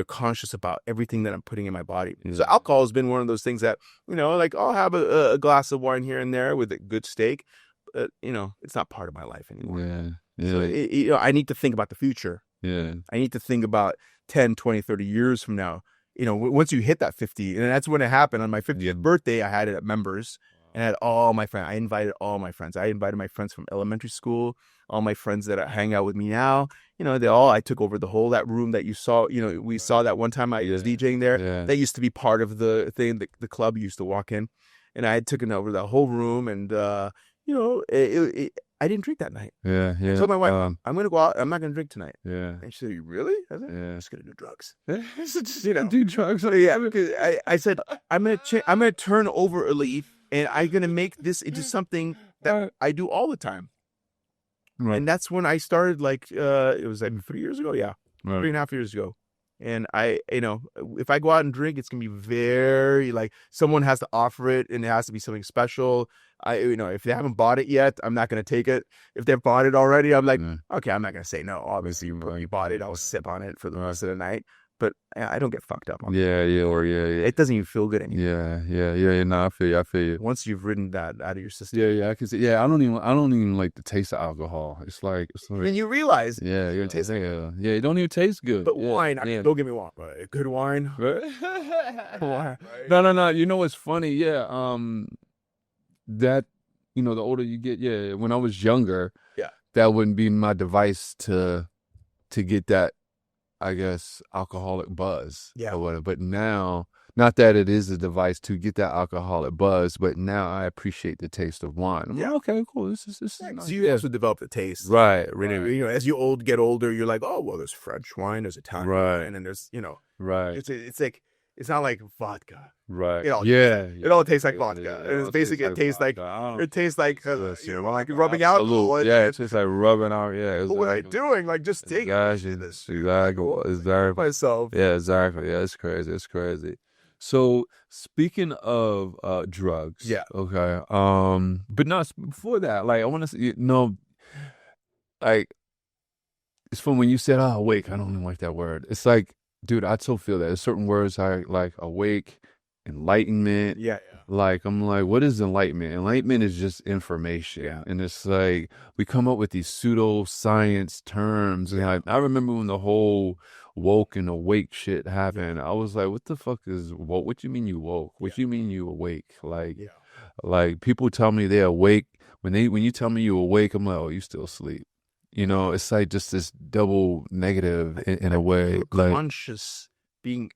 conscious about everything that I'm putting in my body. So alcohol has been one of those things that, like I'll have a glass of wine here and there with a good steak, but it's not part of my life anymore. So I need to think about the future. I need to think about 10, 20, 30 years from now. Once you hit that 50, and that's when it happened. On my 50th birthday, I had it at members. And I had all my friends. I invited all my friends. I invited my friends from elementary school, all my friends that hang out with me now. I took over the whole, that room that you saw. We saw that one time I was DJing there. That used to be part of the thing, the club used to walk in. And I had taken over the whole room. And, I didn't drink that night.
Yeah.
I told my wife, I'm going to go out. I'm not going to drink tonight.
Yeah.
And she said, you really? I said, I'm just going to do drugs.
Do drugs.
Because I said, I'm going to turn over a leaf. And I'm going to make this into something that I do all the time. Right. And that's when I started, it was like 3 years ago. Yeah. Right. 3.5 years ago. And if I go out and drink, it's going to be very someone has to offer it, and it has to be something special. If they haven't bought it yet, I'm not going to take it. If they've bought it already, I'm like, okay, I'm not going to say no. Obviously, you bought it. I'll sip on it for the rest of the night. But I don't get fucked up on it.
Yeah.
It doesn't even feel good anymore.
Yeah. No, I feel you.
Once you've ridden that out of your system.
Yeah. I can see. Yeah, I don't even like the taste of alcohol. It's like
and you realize.
Yeah, you're tasting. Yeah, it don't even taste good.
But wine, don't get me wrong, but good wine.
No. You know what's funny? Yeah. That the older you get. When I was younger. Yeah. That wouldn't be my device to get that, I guess, alcoholic buzz. Yeah. Or whatever. But now, not that it is a device to get that alcoholic buzz, but now I appreciate the taste of wine. I'm like, okay, cool. This is nice.
So you also develop the taste.
Right.
As you get older, you're like, oh, well, there's French wine, there's Italian wine, and then there's,
Right.
It's like, it's not like vodka.
Right.
It all tastes like vodka. And it's basically, it tastes like rubbing alcohol.
Yeah, it's just like rubbing out. Yeah.
What am I doing? Just take this.
Exactly.
Myself.
Yeah, exactly. Yeah, it's crazy. So speaking of drugs.
Yeah.
Okay. But not before that. I want to it's from when you said, awake. I don't even like that word. It's like, dude, I still feel that. There's certain words I like, awake, enlightenment.
Yeah.
I'm like, what is enlightenment? Enlightenment is just information. Yeah. And it's like, we come up with these pseudo-science terms. And I remember when the whole woke and awake shit happened. I was like, what the fuck is woke? What you mean you woke? What you mean you awake? Like people tell me they're awake. When you tell me you awake, I'm like, oh, you still asleep. It's like just this double negative in a way.
Being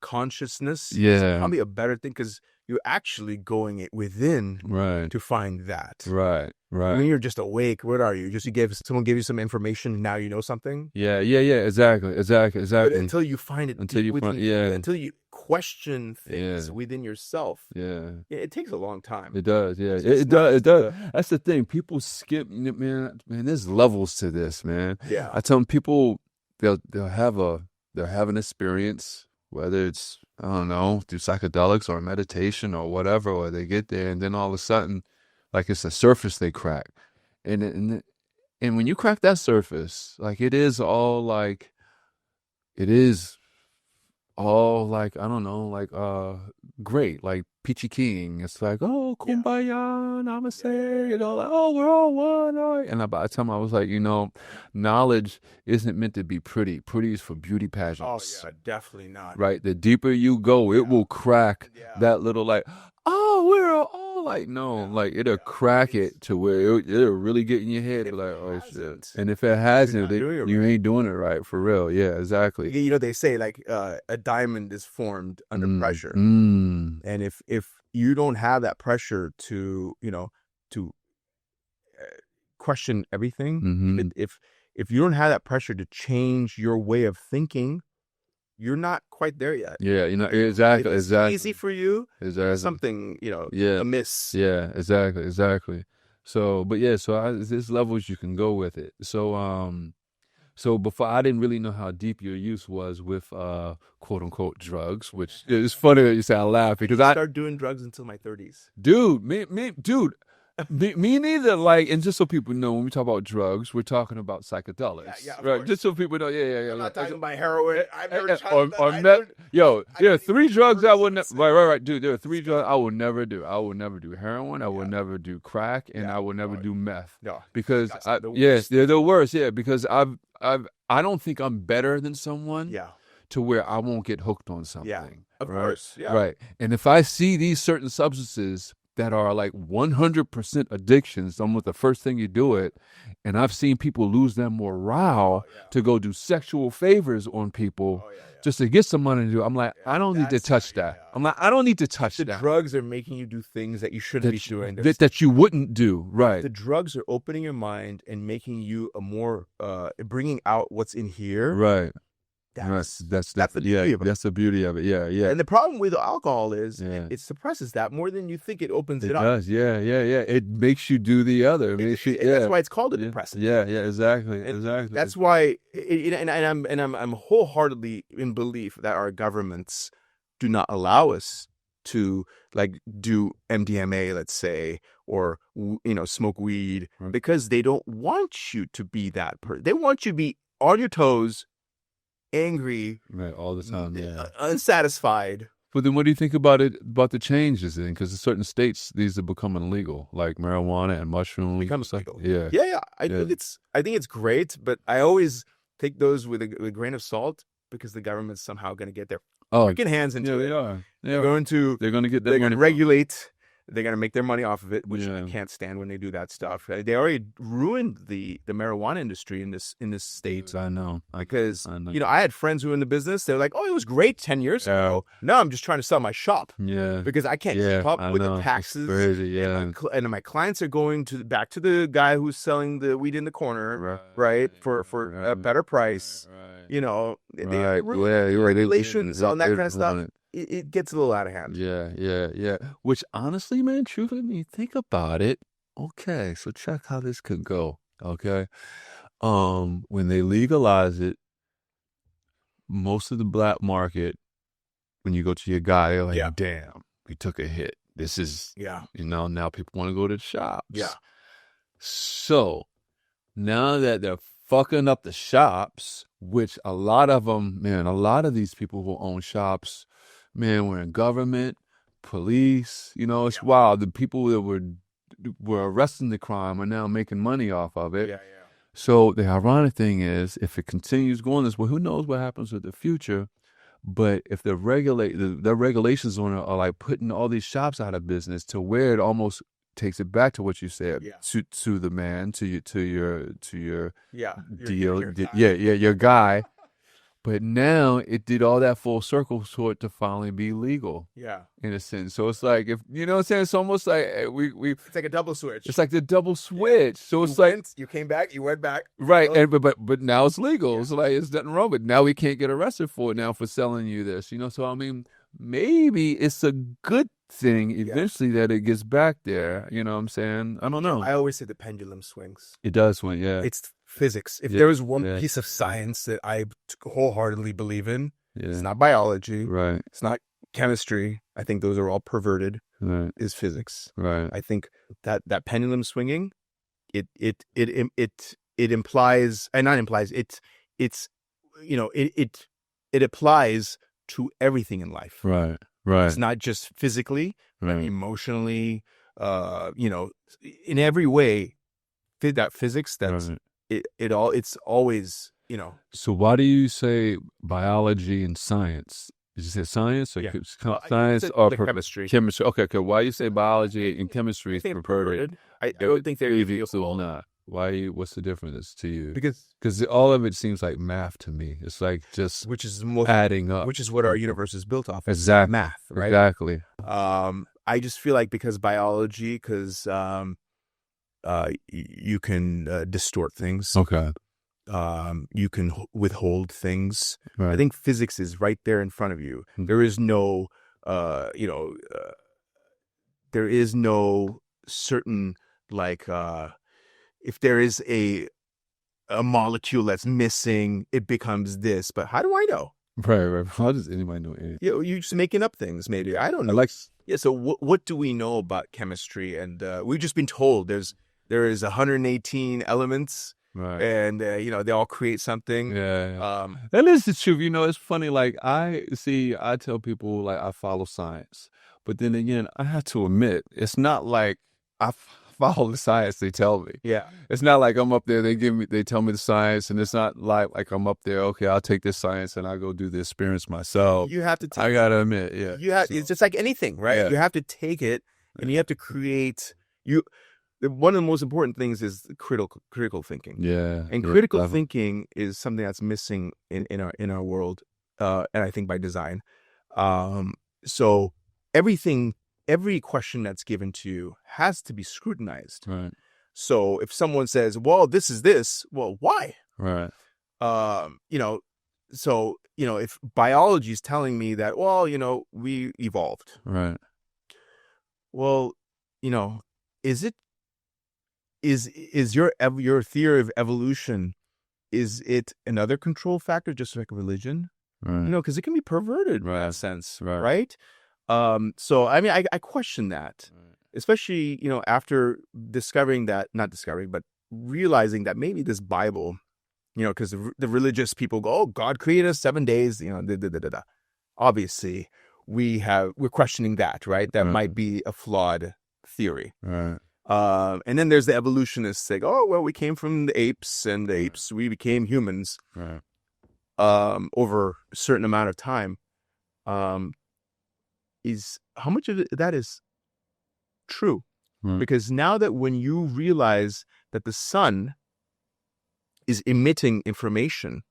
consciousness
is
probably a better thing, because you're actually going within to find that.
Right.
When you're just awake, what are you? Someone gave you some information, now you know something?
Yeah, exactly.
But until you find it, until you question things within yourself, it takes a long time.
It does, yeah. It does. That's the thing. People skip, man, there's levels to this, man.
Yeah.
I tell them people, they'll have an experience, whether it's, I don't know, through psychedelics or meditation or whatever, or they get there and then all of a sudden, it's a surface they crack. And when you crack that surface, it is all it is all like, I don't know, like great, like peachy king. It's like, oh, kumbaya, namaste, you know, like, oh, we're all one, all right. And by the time I was like, knowledge isn't meant to be pretty. Pretty is for beauty pageants.
Oh yeah, definitely not.
Right? The deeper you go, it will crack that little like, oh, we're all like, no, like it'll crack it to where it'll really get in your head. Like, oh shit. And if it hasn't, you ain't doing it right, for real. Yeah, exactly.
You know, they say like a diamond is formed under pressure. And if you don't have that pressure to, to question everything, if you don't have that pressure to change your way of thinking, you're not quite there yet.
Yeah, exactly.
If it's easy for you,
exactly.
Something, amiss.
Yeah, exactly. So, but yeah, there's levels you can go with it. So before, I didn't really know how deep your use was with quote unquote drugs, which is funny that you say I laugh because I
started doing drugs until my 30s.
Dude, me neither. Like, and just so people know, when we talk about drugs, we're talking about psychedelics, right? Just so people know,
I'm not talking about heroin. I've never
or meth. Yo, there are 3 drugs I would never. Right, dude. There are 3 drugs I will never do. I will never do heroin. I will never do crack, and I will never do meth.
No,
because they're the worst. Yeah, because I don't think I'm better than someone.
Yeah.
To where I won't get hooked on something.
Yeah, of course. Yeah.
Right. And if I see these certain substances that are like 100% addictions, almost the first thing you do it, and I've seen people lose their morale to go do sexual favors on people just to get some money to do. I'm like, I don't need to touch that. I'm like, I don't need to touch that.
The drugs are making you do things that you shouldn't be doing.
That you wouldn't do. Right.
The drugs are opening your mind and making you a more, bringing out what's in here.
Right.
That's
the beauty of it. That's the beauty of it. Yeah.
And the problem with alcohol is it suppresses that more than you think. It opens it up.
It does. Yeah. It makes you do the other.
That's why it's called a depressant.
Yeah. Exactly.
That's why. I'm wholeheartedly in belief that our governments do not allow us to like do MDMA, let's say, or smoke weed, because they don't want you to be that person. They want you to be on your toes, angry,
right, all the time,
unsatisfied.
But then what do you think about the changes then? Because in certain states, these are becoming legal, like marijuana and mushrooms.
Becomes legal.
Yeah.
I think it's great, but I always take those with a grain of salt, because the government's somehow going to get their freaking hands into it.
They are.
They're going to
get that.
They're going to regulate. They're going to make their money off of it, which I can't stand when they do that stuff. They already ruined the marijuana industry in this state.
I know.
Because, I had friends who were in the business. They're like, oh, it was great 10 years ago. Now I'm just trying to sell my shop.
Yeah.
Because I can't keep up with the taxes.
It's crazy, yeah.
And my clients are going back to the guy who's selling the weed in the corner, right? For a better price.
Right.
Regulations on that kind of stuff. It gets a little out of hand.
Yeah. Which honestly, man, truthfully, when you think about it, okay, so check how this could go. Okay. When they legalize it, most of the black market, when you go to your guy, they're like, damn, we took a hit. This is, now people want to go to the shops.
Yeah.
So now that they're fucking up the shops, which a lot of these people who own shops, man, we're in government, police, it's wild. The people that were arresting the crime are now making money off of it.
Yeah.
So the ironic thing is, if it continues going this way, who knows what happens with the future? But if the regulations on it are like putting all these shops out of business, to where it almost takes it back to what you said, to the man, to your deal, your guy. But now it did all that full circle for it to finally be legal.
Yeah.
In a sense. So it's like, if you know what I'm saying, it's almost like
it's like a double switch.
It's like the double switch. So it's like
you came back, you went back.
Right. And but now it's legal. Yeah. It's like it's nothing wrong, but now we can't get arrested for it now for selling you this. So I mean, maybe it's a good thing eventually that it gets back there. You know what I'm saying? I don't know.
I always say the pendulum swings.
It does swing, yeah.
It's physics. If there was one piece of science that I wholeheartedly believe in, it's not biology.
Right.
It's not chemistry. I think those are all perverted.
Right.
Is physics.
Right.
I think that pendulum swinging, it implies, and not implies, it it applies to everything in life.
Right. Right.
It's not just physically, but
Right.
emotionally, in every way, that physics, that's
Right.
it's always,
So why do you say biology and science? Did you say science or
Yeah.
science
It's
or
like chemistry.
chemistry? Okay. Why you say biology and chemistry
I
is
think
perverted?
I don't think they're
So not. Why? What's the difference to you?
because
all of it seems like math to me. It's like just
which is most
adding up.
which is what our universe is built off of.
Exactly.
Math, right?
Exactly.
I just feel like because biology, because you can distort things.
Okay.
You can withhold things.
Right.
I think physics is right there in front of you. There is no, there is no certain if there is a molecule that's missing, it becomes this. But how do I know?
Right. How does anybody know anything?
You're just making up things, maybe. I don't know. Yeah. So what do we know about chemistry? And we've just been told there is 118 elements.
Right.
And they all create something.
Yeah. That is the truth. It's funny. Like I tell people like I follow science, but then again, I have to admit it's not like I follow the science they tell me.
Yeah.
It's not like I'm up there. They tell me the science, and it's not like I'm up there. Okay, I'll take this science and I go do the experience myself.
You have to.
I gotta admit, yeah.
It's just like anything, right?
Yeah.
You have to take it, and you have to create. One of the most important things is critical thinking.
Yeah.
And critical thinking is something that's missing in our world, and I think by design. So every question that's given to you has to be scrutinized.
Right.
So if someone says, "Well, this is this," well, why?
Right.
So if biology is telling me that, well, we evolved.
Right.
Well, is it? Is your theory of evolution, is it another control factor, just like religion?
Right.
Because it can be perverted in
Right.
that sense,
Right.
right? So I mean, I question that, especially after but realizing that maybe this Bible, because the religious people go, "Oh, God created us 7 days," Obviously, we're questioning that, right? That might be a flawed theory.
Right.
And then there's the evolutionists saying, "Oh, well, we came from the apes, and the apes, we became humans."
Right.
Over a certain amount of time. Is how much of that is true?
Right.
Because now that when you realize that the sun is emitting information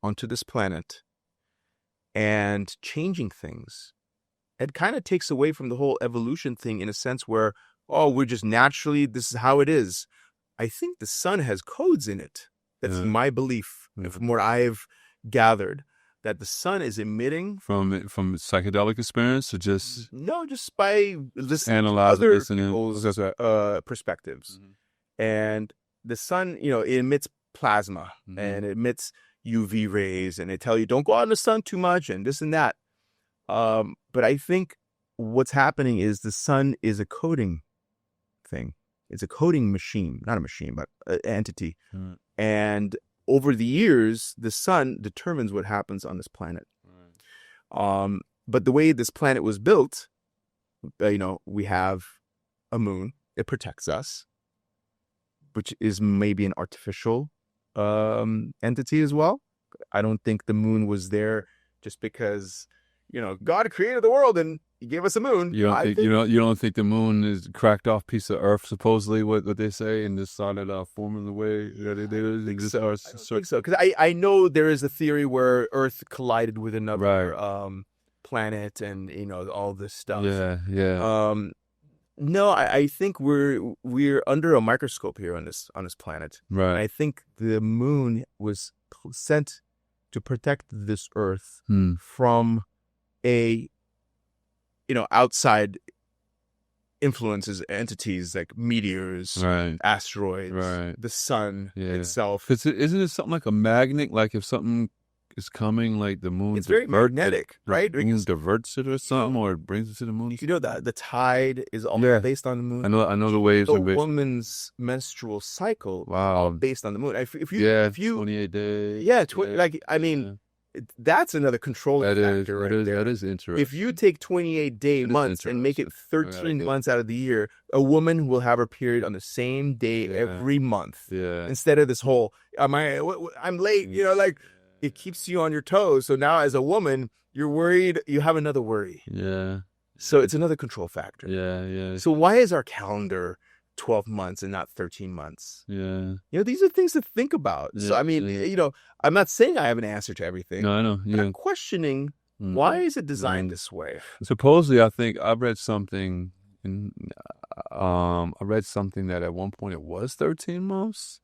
onto this planet and changing things, it kind of takes away from the whole evolution thing in a sense where, oh, we're just naturally, this is how it is. I think the sun has codes in it. That's my belief, from what I've gathered, that the sun is emitting
from psychedelic experience, or just
by listening
analyze
to other
listening.
people's perspectives. And the sun, it emits plasma and it emits UV rays, and they tell you don't go out in the sun too much and this and that. But I think what's happening is the sun is a coding thing. It's a coding machine, not a machine, but an entity. And over the years, the sun determines what happens on this planet. But the way this planet was built, we have a moon. It protects us, which is maybe an artificial entity as well. I don't think the moon was there just because, God created the world and he gave us a moon.
You don't think the moon is a cracked off piece of Earth, supposedly what they say, and just started forming the way that it is?
I don't think so, because I know there is a theory where Earth collided with another planet, and all this stuff.
Yeah.
No, I think we're under a microscope here on this planet.
Right.
And I think the moon was sent to protect this Earth from a outside influences, entities like meteors, asteroids, the sun itself.
Because isn't it something like a magnet? Like if something is coming, like the moon,
it's very magnetic, right?
The moon diverts it or something, or it brings it to the moon.
The tide is all based on the moon.
I know the waves.
The woman's menstrual cycle, based on the moon. If you
28 days.
That's another controlling
That is,
factor right there.
that is interesting.
If you take 28-day
That is
months and make it
interesting.
13 months out of the year, a woman will have her period on the same day every month.
Yeah.
Instead of this whole, I'm late, like it keeps you on your toes. So now as a woman, you're worried, you have another worry.
Yeah.
So it's another control factor.
Yeah.
So why is our calendar 12 months and not 13 months?
Yeah.
These are things to think about.
Yeah.
So, I mean, I'm not saying I have an answer to everything.
No, I know.
But
Yeah.
I'm questioning, why is it designed this way?
Supposedly, I think I read something, that at one point it was 13 months.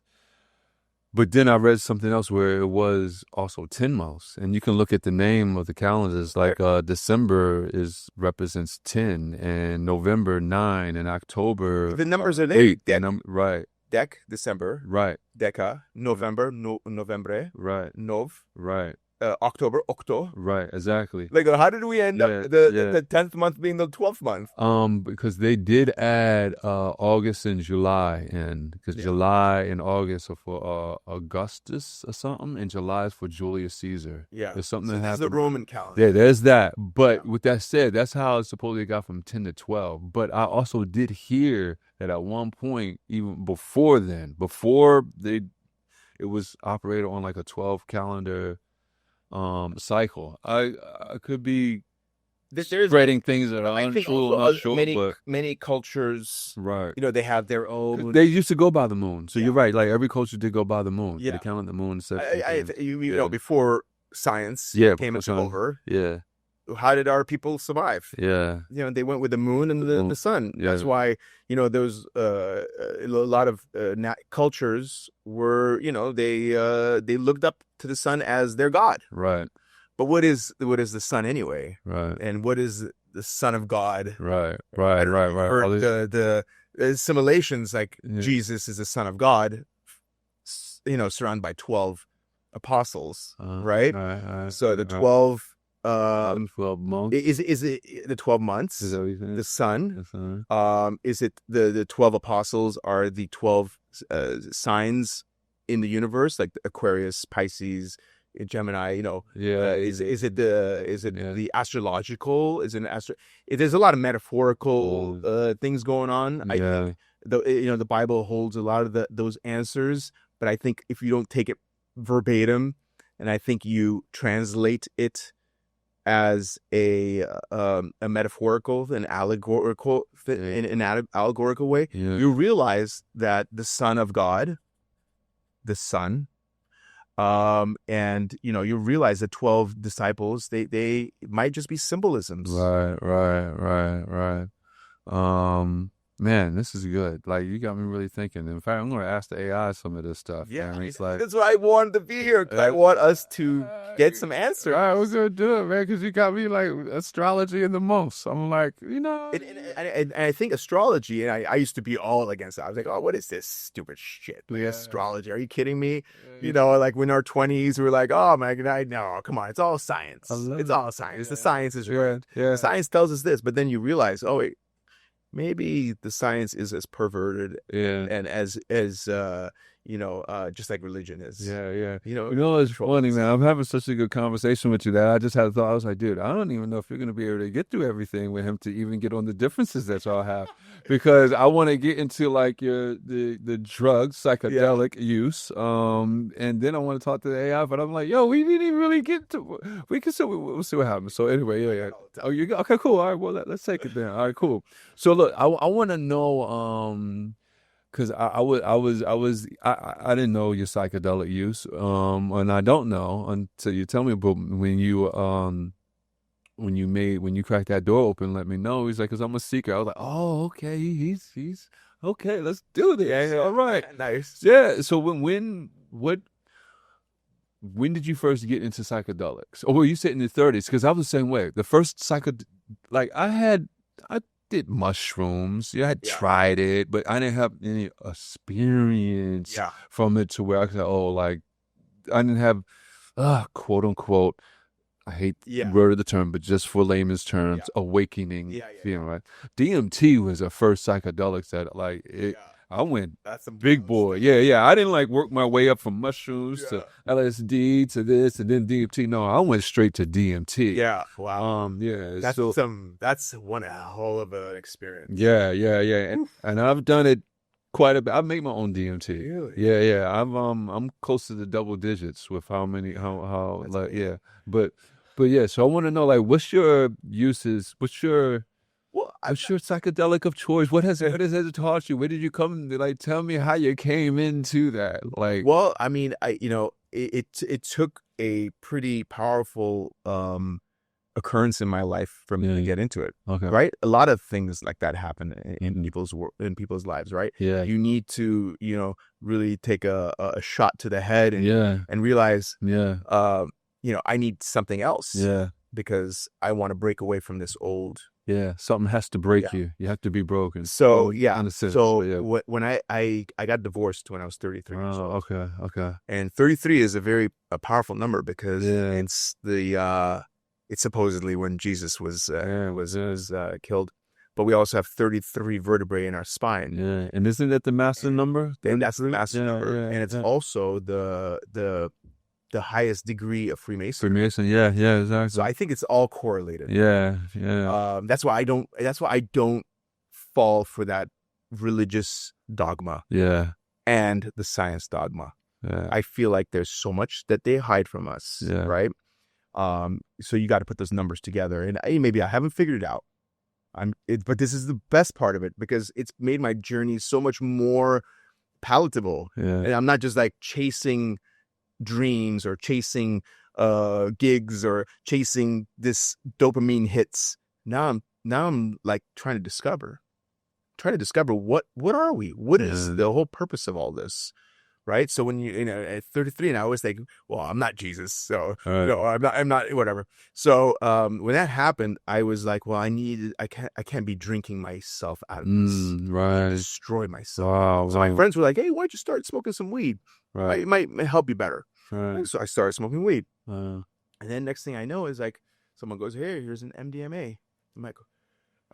But then I read something else where it was also 10 months. And you can look at the name of the calendars, like December represents 10, and November 9, and October
The numbers are there.
8. Right,
Dec, December,
right,
Deca, November, Novembre,
right,
Nov,
right,
October, Octo.
right, exactly.
Like, how did we end up the 10th month being the 12th month?
Because they did add August and July in, because July and August are for Augustus or something, and July is for Julius Caesar.
Yeah.
There's something that
That's
happened.
the Roman calendar.
Yeah, there's that. But with that said, that's how it supposedly got from 10 to 12. But I also did hear that at one point, even before then, it was operated on like a 12 calendar cycle. I could be spreading things that are untrue, not sure, but
many cultures,
right.
They have their own.
They used to go by the moon, so you're right. Like every culture did go by the moon.
Yeah.
They counted the moon.
Before science came over.
Yeah.
How did our people survive?
Yeah.
They went with the moon and the sun.
Yeah.
That's why, there was a lot of cultures were, they looked up to the sun as their god.
Right.
But what is the sun anyway?
Right.
And what is the son of God?
Right.
Or the assimilations, like Jesus is the son of God, surrounded by 12 apostles, right? So the 12
months.
Is it the 12 months?
Is that what you think?
The sun. Is it the 12 apostles are the 12 signs in the universe, like Aquarius, Pisces, Gemini? Is it the astrological? Is it there's a lot of metaphorical things going on. I think the Bible holds a lot of those answers, but I think if you don't take it verbatim, and I think you translate it as a metaphorical, an allegorical, in an allegorical way, you realize that the Son of God, the Son, and you realize the 12 disciples, they might just be symbolisms.
Right. Man, this is good. Like, you got me really thinking. In fact, I'm going to ask the AI some of this stuff.
Yeah,
it's like,
that's why I wanted to be here. I want us to get some answers.
I was going to do it, man, because you got me like astrology in the most. I'm like,
And I think astrology, and I used to be all against it. I was like, oh, what is this stupid shit? Like, astrology? Are you kidding me? Like when our 20s, we were like, oh my God, no, come on. It's all science. It's all science. The science is right.
Yeah.
Science tells us this, but then you realize, oh, wait, maybe the science is as perverted and as just like religion is.
Yeah. It's funny, man. I'm having such a good conversation with you that I just had a thought. I was like, dude, I don't even know if you're going to be able to get through everything with him to even get on the differences that y'all have, because I want to get into like the drugs, psychedelic use, and then I want to talk to the AI. But I'm like, yo, we didn't even really get to. We'll see what happens. So anyway, yeah. Oh, you okay? Cool. All right. Well, let's take it then. All right, cool. So look, I want to know. Because I didn't know your psychedelic use, and I don't know until you tell me. But when you cracked that door open, let me know. He's like, because I'm a seeker. I was like, oh, okay, he's okay. Let's do this.
Yeah.
All right,
nice.
Yeah. So when did you first get into psychedelics? Or were you said in the 30s? Because I was the same way. The first I did mushrooms. I had tried it, but I didn't have any experience from it to where I could say, oh, like, I didn't have, quote unquote, I hate the word of the term, but just for layman's terms, awakening feeling, right? DMT was the first psychedelics that, like, I went
That's a
big boy. Yeah. I didn't like work my way up from mushrooms to LSD to this and then DMT. No, I went straight to DMT.
Yeah. Wow.
Yeah.
That's that's one hell of an experience.
Yeah. And I've done it quite a bit. I've made my own DMT.
Really?
Yeah. I'm close to the double digits with how many But yeah, so I want to know, like, what's your uses? What's your psychedelic of choice? What has it taught you? Where did you come? Like, tell me how you came into that. Like,
well, I mean, it took a pretty powerful occurrence in my life for me to get into it.
Okay.
Right? A lot of things like that happen in people's lives, right?
Yeah.
You need to, really take a shot to the head and realize, I need something else.
Yeah.
Because I want to break away from this old.
Yeah. Something has to break you. You have to be broken.
So, when I got divorced when I was 33 years old.
Okay.
And 33 is a powerful number because it's supposedly when Jesus was killed. But we also have 33 vertebrae in our spine.
Yeah. And isn't that the master number?
And that's the master number.
Yeah,
and it's also the highest degree of Freemasonry.
Yeah, exactly.
So I think it's all correlated.
Yeah.
That's why I don't fall for that religious dogma.
Yeah.
And the science dogma.
Yeah.
I feel like there's so much that they hide from us.
Yeah.
Right. So you got to put those numbers together, and maybe I haven't figured it out. But this is the best part of it because it's made my journey so much more palatable.
Yeah.
And I'm not just like chasing dreams or chasing gigs or chasing this dopamine hits. Now I'm like trying to discover what are we? What is the whole purpose of all this? Right. So when at 33 and I always think, well, I'm not Jesus. So I'm not whatever. So when that happened, I was like, well, I can't be drinking myself out of this.
Right.
Destroy myself.
Wow.
So my friends were like, hey, why don't you start smoking some weed?
Right.
It might help you better.
Right.
And so I started smoking weed.
Uh,
And then next thing I know is like someone goes, hey, here's an MDMA. I'm like,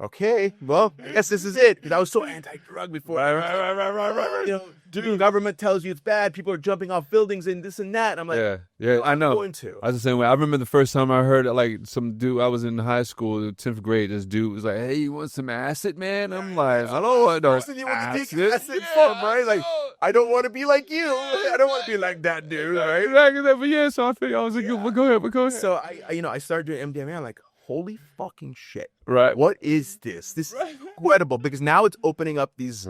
okay, well, I guess this is it. Because I was so anti-drug before.
Right.
The government tells you it's bad. People are jumping off buildings and this and that. And I'm like,
yeah, I know.
Going to.
I was the same way. I remember the first time I heard it, like some dude, I was in high school, 10th grade, this dude was like, hey, you want some acid, man? I'm like, I don't want no acid.
You want to take acid from, right? Like, I don't want to be like you. I don't want to be like that dude, right?
Exactly. But yeah, so I figured, I was like, well, go ahead.
So I started doing MDMA. I'm like, holy fucking shit.
Right.
What is this? This is incredible because now it's opening up these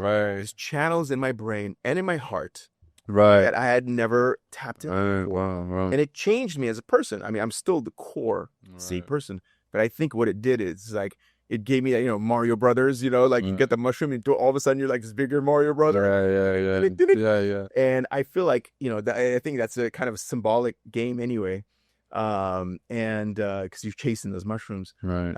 channels in my brain and in my heart that I had never tapped into before.
Wow.
And it changed me as a person. I mean, I'm still the core C person, but I think what it did is like, it gave me, Mario Brothers, like you get the mushroom and all of a sudden you're like this bigger Mario Brother.
Yeah.
And I feel like, I think that's a kind of a symbolic game anyway. And because you're chasing those mushrooms.
Right.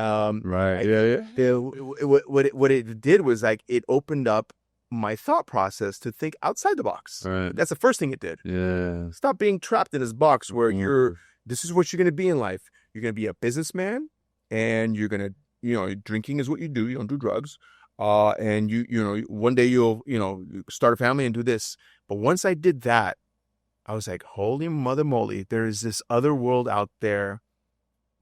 What it did was like, it opened up my thought process to think outside the box.
Right.
That's the first thing it did.
Yeah.
Stop being trapped in this box where this is what you're going to be in life. You're going to be a businessman and you're going to, drinking is what you do. You don't do drugs. And you one day you'll, start a family and do this. But once I did that, I was like, holy mother moly, there is this other world out there.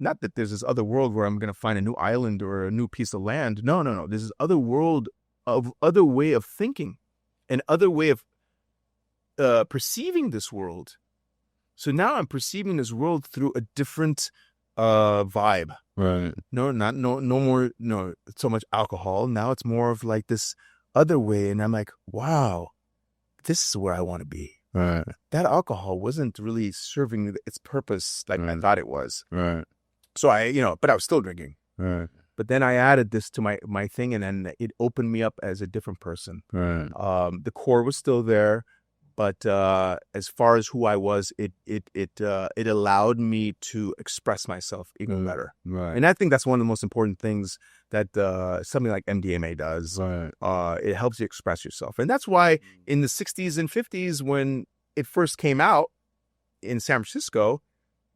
Not that there's this other world where I'm going to find a new island or a new piece of land. No. This is other way of thinking, and other way of perceiving this world. So now I'm perceiving this world through a different vibe.
Right.
No more so much alcohol. Now it's more of like this other way. And I'm like, wow, this is where I want to be.
Right.
That alcohol wasn't really serving its purpose like I thought it was.
Right.
So but I was still drinking.
Right.
But then I added this to my thing, and then it opened me up as a different person.
Right.
The core was still there, but as far as who I was, it allowed me to express myself even better.
Right.
And I think that's one of the most important things that something like MDMA does.
Right.
It helps you express yourself, and that's why in the 60s and 50s when it first came out in San Francisco,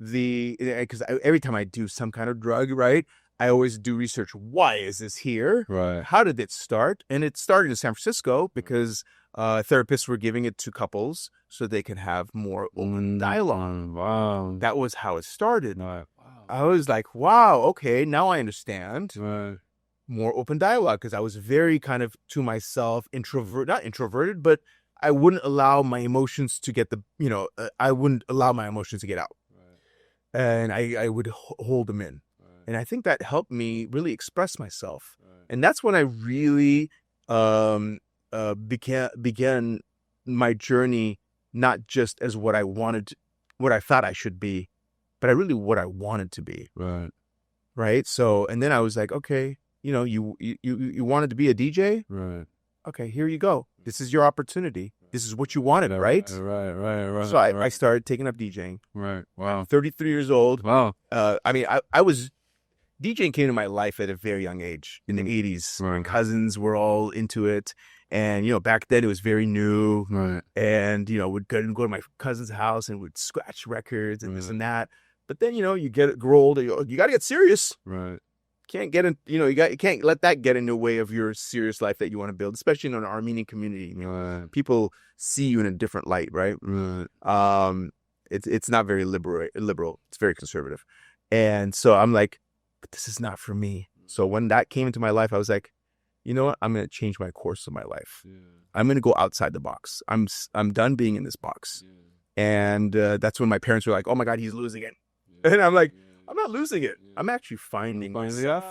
because every time I do some kind of drug, right, I always do research. Why is this here?
Right.
How did it start? And it started in San Francisco because therapists were giving it to couples so they could have more open dialogue.
Wow.
That was how it started.
Right. Wow.
I was like, wow, okay, now I understand.
Right.
More open dialogue, because I was very kind of to myself, not introverted, but I wouldn't allow my emotions to get I wouldn't allow my emotions to get out. Right. And I would hold them in. Right. And I think that helped me really express myself. Right. And that's when I really began my journey, not just as what I thought I should be, but what I wanted to be.
Right.
Right. So, and then I was like, okay, you wanted to be a DJ?
Right.
Okay, here you go. This is your opportunity. This is what you wanted, right?
Right.
So I started taking up DJing.
Right. Wow.
33 years old.
Wow.
DJing came to my life at a very young age in the 80s.
Right.
My cousins were all into it. And, back then it was very new.
Right.
And, would go to my cousin's house and would scratch records and this and that. But then, you grow older, you got to get serious.
Right.
Can't get in, you can't let that get in the way of your serious life that you want to build, especially in an Armenian community.
Right.
People see you in a different light, right?
Right.
It's not very liberal. It's very conservative. And so I'm like, but this is not for me. So when that came into my life, I was like, you know what? I'm going to change my course of my life. Yeah. I'm going to go outside the box. I'm done being in this box. Yeah. And that's when my parents were like, oh my God, he's losing it. Yeah. And I'm like, I'm not losing it. I'm actually finding myself.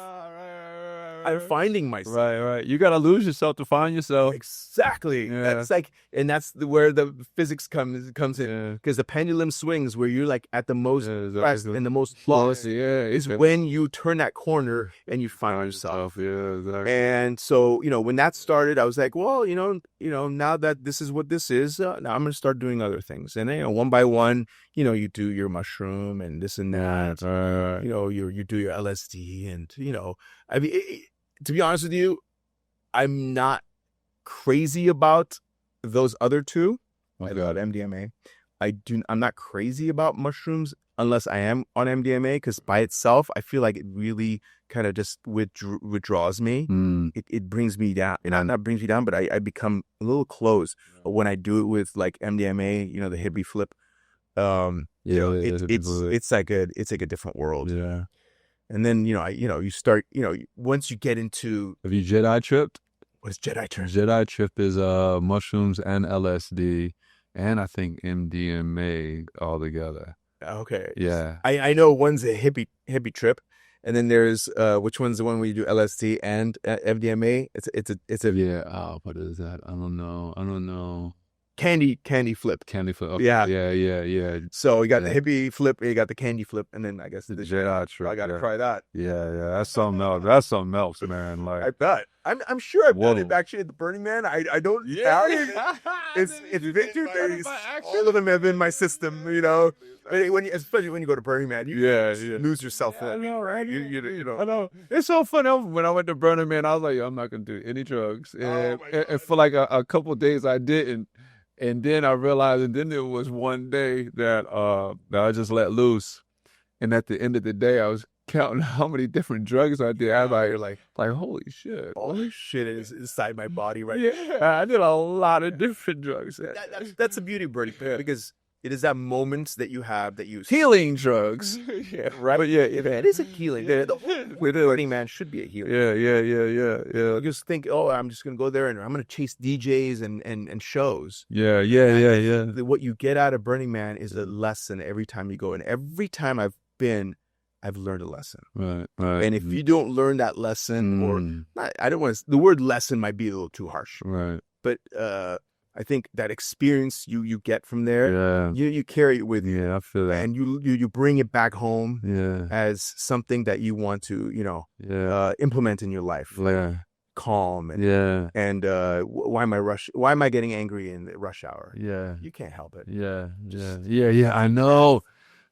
I'm finding myself.
Right. You got to lose yourself to find yourself.
Exactly.
Yeah.
That's where the physics comes in. Because the pendulum swings where you're like at the most stressed and the most lost.
Yeah.
It's when you turn that corner and you find yourself.
Yeah, exactly.
And so, when that started, I was like, well, now that this is what this is, now I'm going to start doing other things. And then, one by one, you do your mushroom and this and that.
Right.
You do your LSD and, to be honest with you, I'm not crazy about those other two.
Okay.
About MDMA. I'm not crazy about mushrooms unless I am on MDMA, because by itself, I feel like it really kind of just withdraws me. It brings me down. Not brings me down, but I become a little closed. But when I do it with like MDMA, the hippie flip, it's like a different world.
Yeah.
And then, you start, once you get into...
Have you Jedi tripped?
What's Jedi trip?
Jedi trip is mushrooms and LSD and I think MDMA all together.
Okay.
Yeah.
I know one's a hippie trip. And then there's, which one's the one where you do LSD and MDMA? It's a...
Yeah. What is that? I don't know.
Candy flip.
Okay.
Yeah.
Yeah.
So you got the hippie flip, you got the candy flip, and then I guess the
Jedi trip.
I gotta try that.
Yeah. That's something else. Man. Like,
I bet. I'm sure I've done it actually at the Burning Man. I don't.
Yeah.
It's victory days. All of them have in my system. Especially when you go to Burning Man, you lose yourself.
I know, right?
I
know. It's so funny. When I went to Burning Man, I was like, I'm not gonna do any drugs. And for like a couple of days, I didn't. And then I realized, and then there was one day that I just let loose. And at the end of the day, I was counting how many different drugs I did. I was like, holy shit.
Holy shit is inside my body right
now. Yeah, I did a lot of different drugs.
That's the beauty of Burning Man, because it is that moment that you have that you...
Healing drugs.
Yeah, right? But it is a healing. The whole Burning Man should be a healing.
Yeah.
You just think, I'm just going to go there and I'm going to chase DJs and shows.
Yeah.
What you get out of Burning Man is a lesson every time you go. And every time I've been, I've learned a lesson.
Right.
And if you don't learn that lesson, or not, I don't want to... The word lesson might be a little too harsh.
Right.
But I think that experience you get from there, you carry it with you.
Yeah, I feel that.
And you bring it back home
as
something that you want to, implement in your life.
Yeah.
Calm and why am I getting angry in the rush hour?
Yeah.
You can't help it.
Yeah. I know.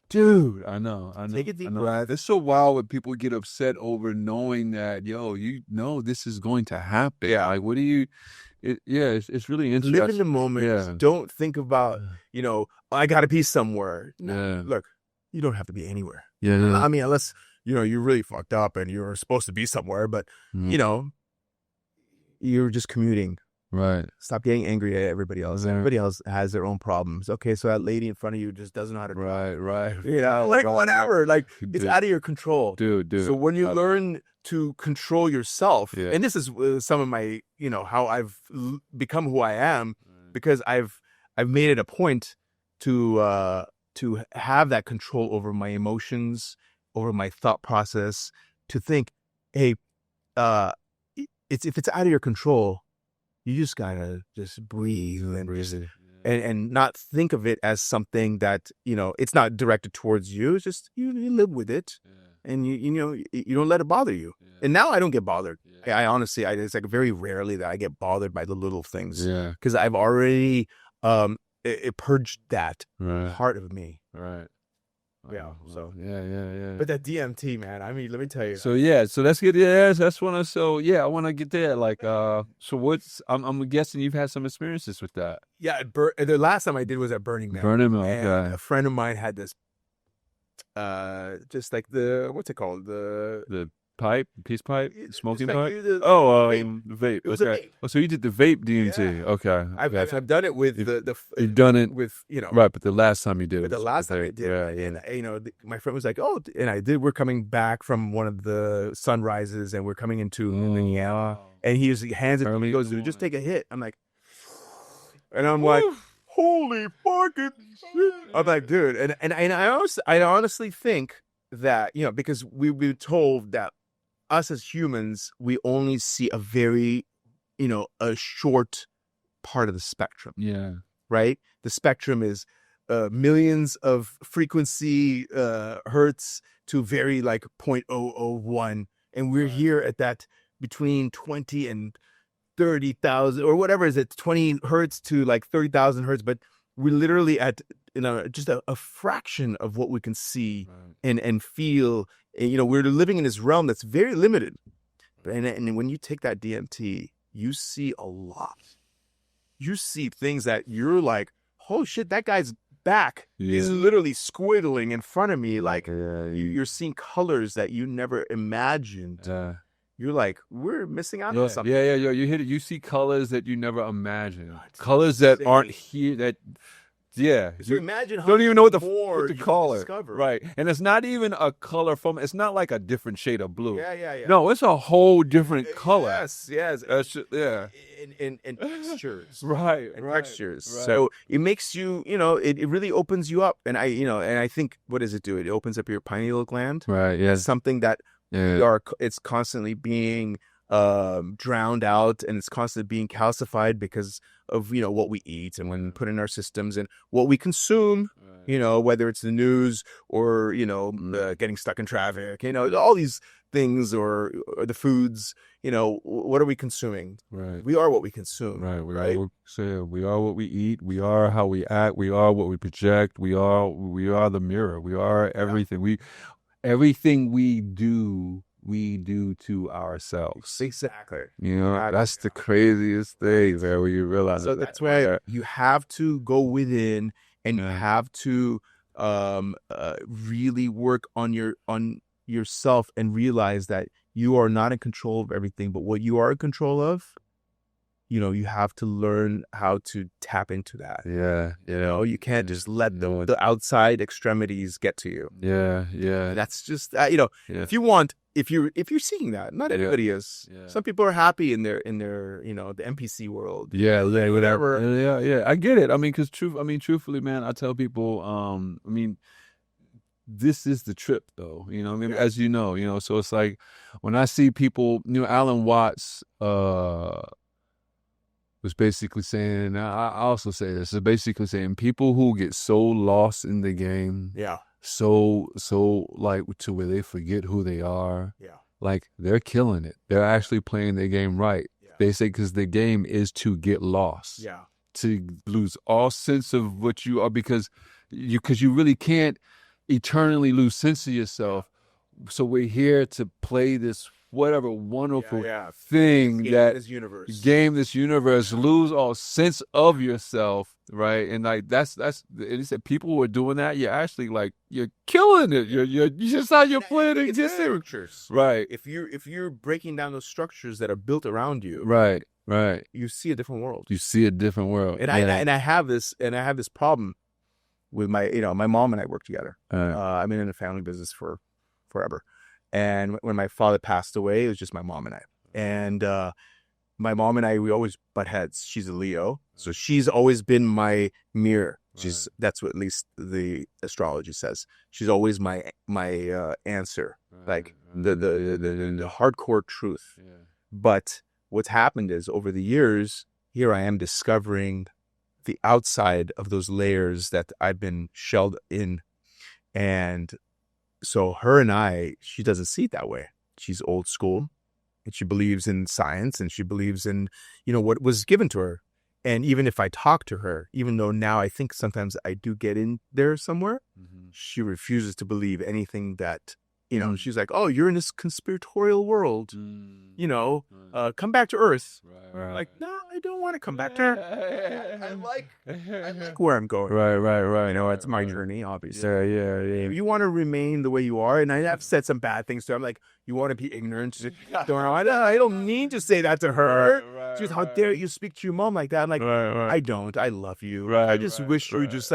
Dude, I know.
Take a deep breath.
It's so wild when people get upset over knowing that, this is going to happen.
Yeah.
Like, what do you... it's really interesting.
Live in the moment.
Yeah.
Don't think about, I got to be somewhere. No,
Yeah.
look, you don't have to be anywhere.
Yeah.
I mean, unless you're really fucked up and you're supposed to be somewhere, but
Mm.
you know, you're just commuting.
Right.
Stop getting angry at everybody else.
Right.
Everybody else has their own problems. Okay, so that lady in front of you just doesn't know how to drive.
Right.
Like whatever. Like it's
Dude.
out of your control.
Dude.
So when you learn to control yourself,
Yeah.
and this is some of my, how I've become who I am, because I've made it a point to have that control over my emotions, over my thought process, to think, hey, if it's out of your control, you just gotta just breathe and not think of it as something that, it's not directed towards you. It's just you live with it, and you don't let it bother you. And now I don't get bothered. I honestly, it's like very rarely that I get bothered by the little things, because I've already it purged that part of me.
Right.
Yeah. So
Yeah.
but that DMT, man, I mean, let me tell you.
So let's get that's one of I want to get there. Like so what's I'm guessing you've had some experiences with that.
Yeah, the last time I did was at Burning Man.
Burning Man,
And
okay.
a friend of mine had this just like what's it called?
The peace pipe, smoking
like
pipe.
the
Vape.
It was a
Okay.
vape.
Oh, so you did the vape DMT.
Yeah.
Okay.
I've done it with
You've done it
with
right, but the last time you did
But
it.
the last time I did, and my friend was like, "Oh," and I did. We're coming back from one of the sunrises, and we're coming into Louisiana, and he hands it to me. He goes, "Dude, just take a hit." I'm like, and I'm like, "Holy fucking shit!" I'm like, dude, and I honestly think that because we've been told that us as humans, we only see a very a short part of the spectrum.
Yeah.
Right? The spectrum is millions of frequency hertz to very like 0.001, and we're here at that between 20 and 30,000 or whatever is it, 20 hertz to like 30,000 hertz, but we're literally at just a fraction of what we can see and feel. We're living in this realm that's very limited, and when you take that DMT, you see a lot. You see things that you're like, oh shit, that guy's back is literally squiddling in front of me. Like you're seeing colors that you never imagined. You're like, we're missing out on something.
Yeah. You hit it. You see colors that you never imagined. Colors that aren't here.
So imagine how
don't even know what to call it.
Discover.
Right. And it's not even a color it's not like a different shade of blue.
Yeah.
No, it's a whole different color.
Yes.
That's
In textures.
Right.
Textures.
Right.
So it makes you, it really opens you up. And I think, what does it do? It opens up your pineal gland.
Right. Yeah.
Something that it's constantly being drowned out, and it's constantly being calcified because of what we eat and when put in our systems and what we consume, whether it's the news or getting stuck in traffic, all these things, or the foods, what are we consuming?
Right.
We are what we consume.
Right. We are what we eat. We are how we act. We are what we project. We are the mirror. We are everything. Everything we do to ourselves.
Exactly.
That's the craziest thing there, where you realize.
So that's why you have to go within, and you have to really work on yourself and realize that you are not in control of everything, but what you are in control of, you have to learn how to tap into that.
Yeah.
You can't just let the outside extremities get to you.
Yeah.
That's just if you're seeing that, not everybody is.
Yeah.
Some people are happy in their the NPC world.
Yeah, whatever. Yeah. I get it. I mean, truthfully, man, I tell people, this is the trip, though. As you know. So it's like when I see people, Alan Watts was basically saying, I also say this, is basically saying people who get so lost in the game, so like to where they forget who they are, like they're killing it. They're actually playing their game right. They say because the game is to get lost, to lose all sense of what you are, because you really can't eternally lose sense of yourself. So we're here to play this whatever wonderful
Yeah.
thing that
This universe.
game this universe, lose all sense of yourself, right? And like that's and he said people who are doing that, you're actually like you're killing it. You're just how you're playing
It's the
existing.
structures.
Right.
If you're breaking down those structures that are built around you,
Right. Right.
you see a different world.
You see a different world.
And I have this problem with my mom and I work together. I've been in the family business for forever. And when my father passed away, it was just my mom and I. And my mom and I, we always butt heads. She's a Leo, so she's always been my mirror. That's what at least the astrology says. She's always my answer, like the hardcore truth.
Yeah.
But what's happened is over the years, here I am discovering the outside of those layers that I've been shelled in. And so her and I, she doesn't see it that way. She's old school and she believes in science and she believes in, what was given to her. And even if I talk to her, even though now I think sometimes I do get in there somewhere, she refuses to believe anything that, she's like, oh, you're in this conspiratorial world, come back to Earth.
Right.
Like, no, I don't want to come back to Earth. I like where I'm going.
Right.
It's my journey, obviously.
Yeah.
If you want to remain the way you are, and I have said some bad things to her, I'm like, you want to be ignorant? I don't need to say that to her. She's, how dare you speak to your mom like that? I'm like, I don't. I love you. I just wish you would just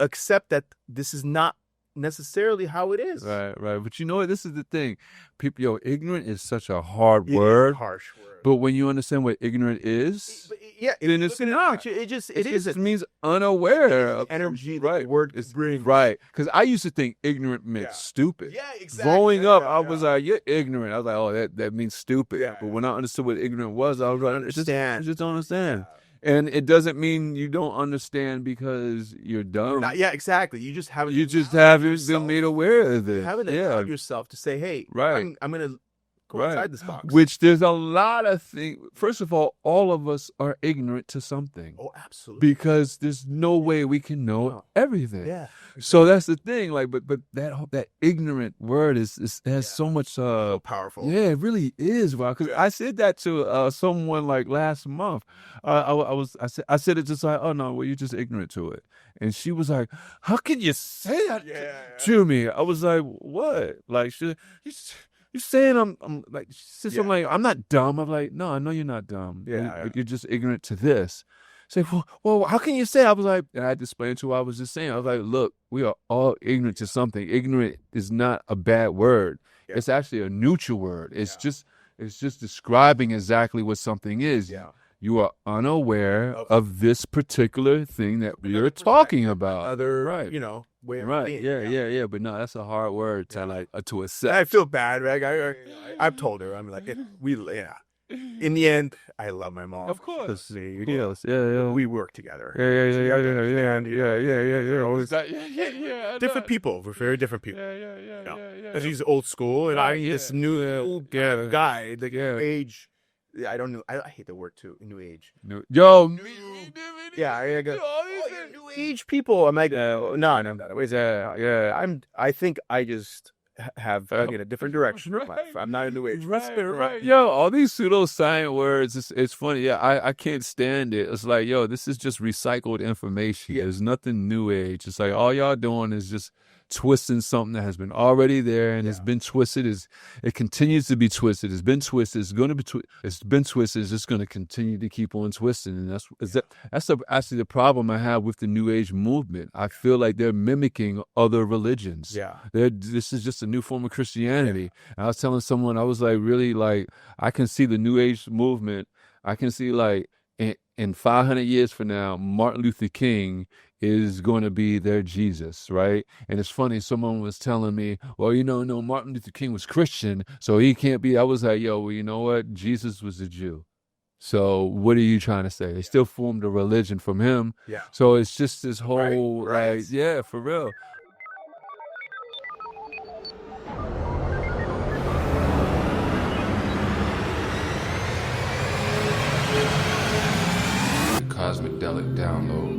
accept that this is not necessarily how it is.
Right. But you know what? This is the thing. People, ignorant is such a hard word.
Harsh word.
But when you understand what ignorant is,
then it's not. It just
means unaware of
energy.
Right.
The word brings.
Right. Because I used to think ignorant meant stupid.
Yeah, exactly.
Growing up, I was like, you're ignorant. I was like, oh, that means stupid.
Yeah,
but when I understood what ignorant was, I was like, I just don't understand.
Yeah.
And it doesn't mean you don't understand because you're dumb.
Exactly. You just haven't.
Been made aware of it.
You haven't allowed yourself to say, "Hey,
right.
I'm going to go outside this box."
Which there's a lot of things. First of all of us are ignorant to something.
Oh, absolutely.
Because there's no way we can know everything.
Yeah.
So that's the thing. Like, but that ignorant word has so much.
So powerful.
Yeah, it really is. Wow. Because I said that to someone like last month. I said it just like, oh no, well, you're just ignorant to it. And she was like, how can you say that to me? I was like, what? Like, you're saying I'm like, she said something like, I'm not dumb. I'm like, no, I know you're not dumb.
Yeah.
You're just ignorant to this. Say, well, how can you say? I was like, and I had to explain to her what I was just saying. I was like, look, we are all ignorant to something. Ignorant is not a bad word. Yeah. It's actually a neutral word. It's just describing exactly what something is.
Yeah.
You are unaware of this particular thing that we're talking about.
Other,
right.
way of
right.
being.
Yeah. But no, that's a hard word to accept.
I feel bad, right? I've told her, I'm like, in the end, I love my mom.
Of course.
Yes.
Yeah.
We work together.
Yeah.
Different people. We're very different people.
Yeah.
She's old school, and I'm this new guy, age. I don't know. I hate the word too. New age.
New
age people. I'm like, no. I think I just have taken a different direction. I'm not a new age.
Right. Yo, all these pseudoscience words, it's funny. Yeah, I can't stand it. It's like, yo, this is just recycled information. There's nothing new age. It's like all y'all doing is just twisting something that has been already there and it's been twisted. It continues to be twisted. It's been twisted. It's going to be it's been twisted. It's just going to continue to keep on twisting. And that's actually the problem I have with the New Age movement. I feel like they're mimicking other religions.
Yeah.
This is just a new form of Christianity. And I was telling someone, I was like, really, like, I can see the New Age movement. I can see, like, in 500 years from now, Martin Luther King is going to be their Jesus, right? And it's funny, someone was telling me, well, no, Martin Luther King was Christian, so he can't be. I was like, yo, well, you know what? Jesus was a Jew. So what are you trying to say? They still formed a religion from him.
Yeah.
So it's just this whole,
right.
like, yeah, for real. Cosmidelic download.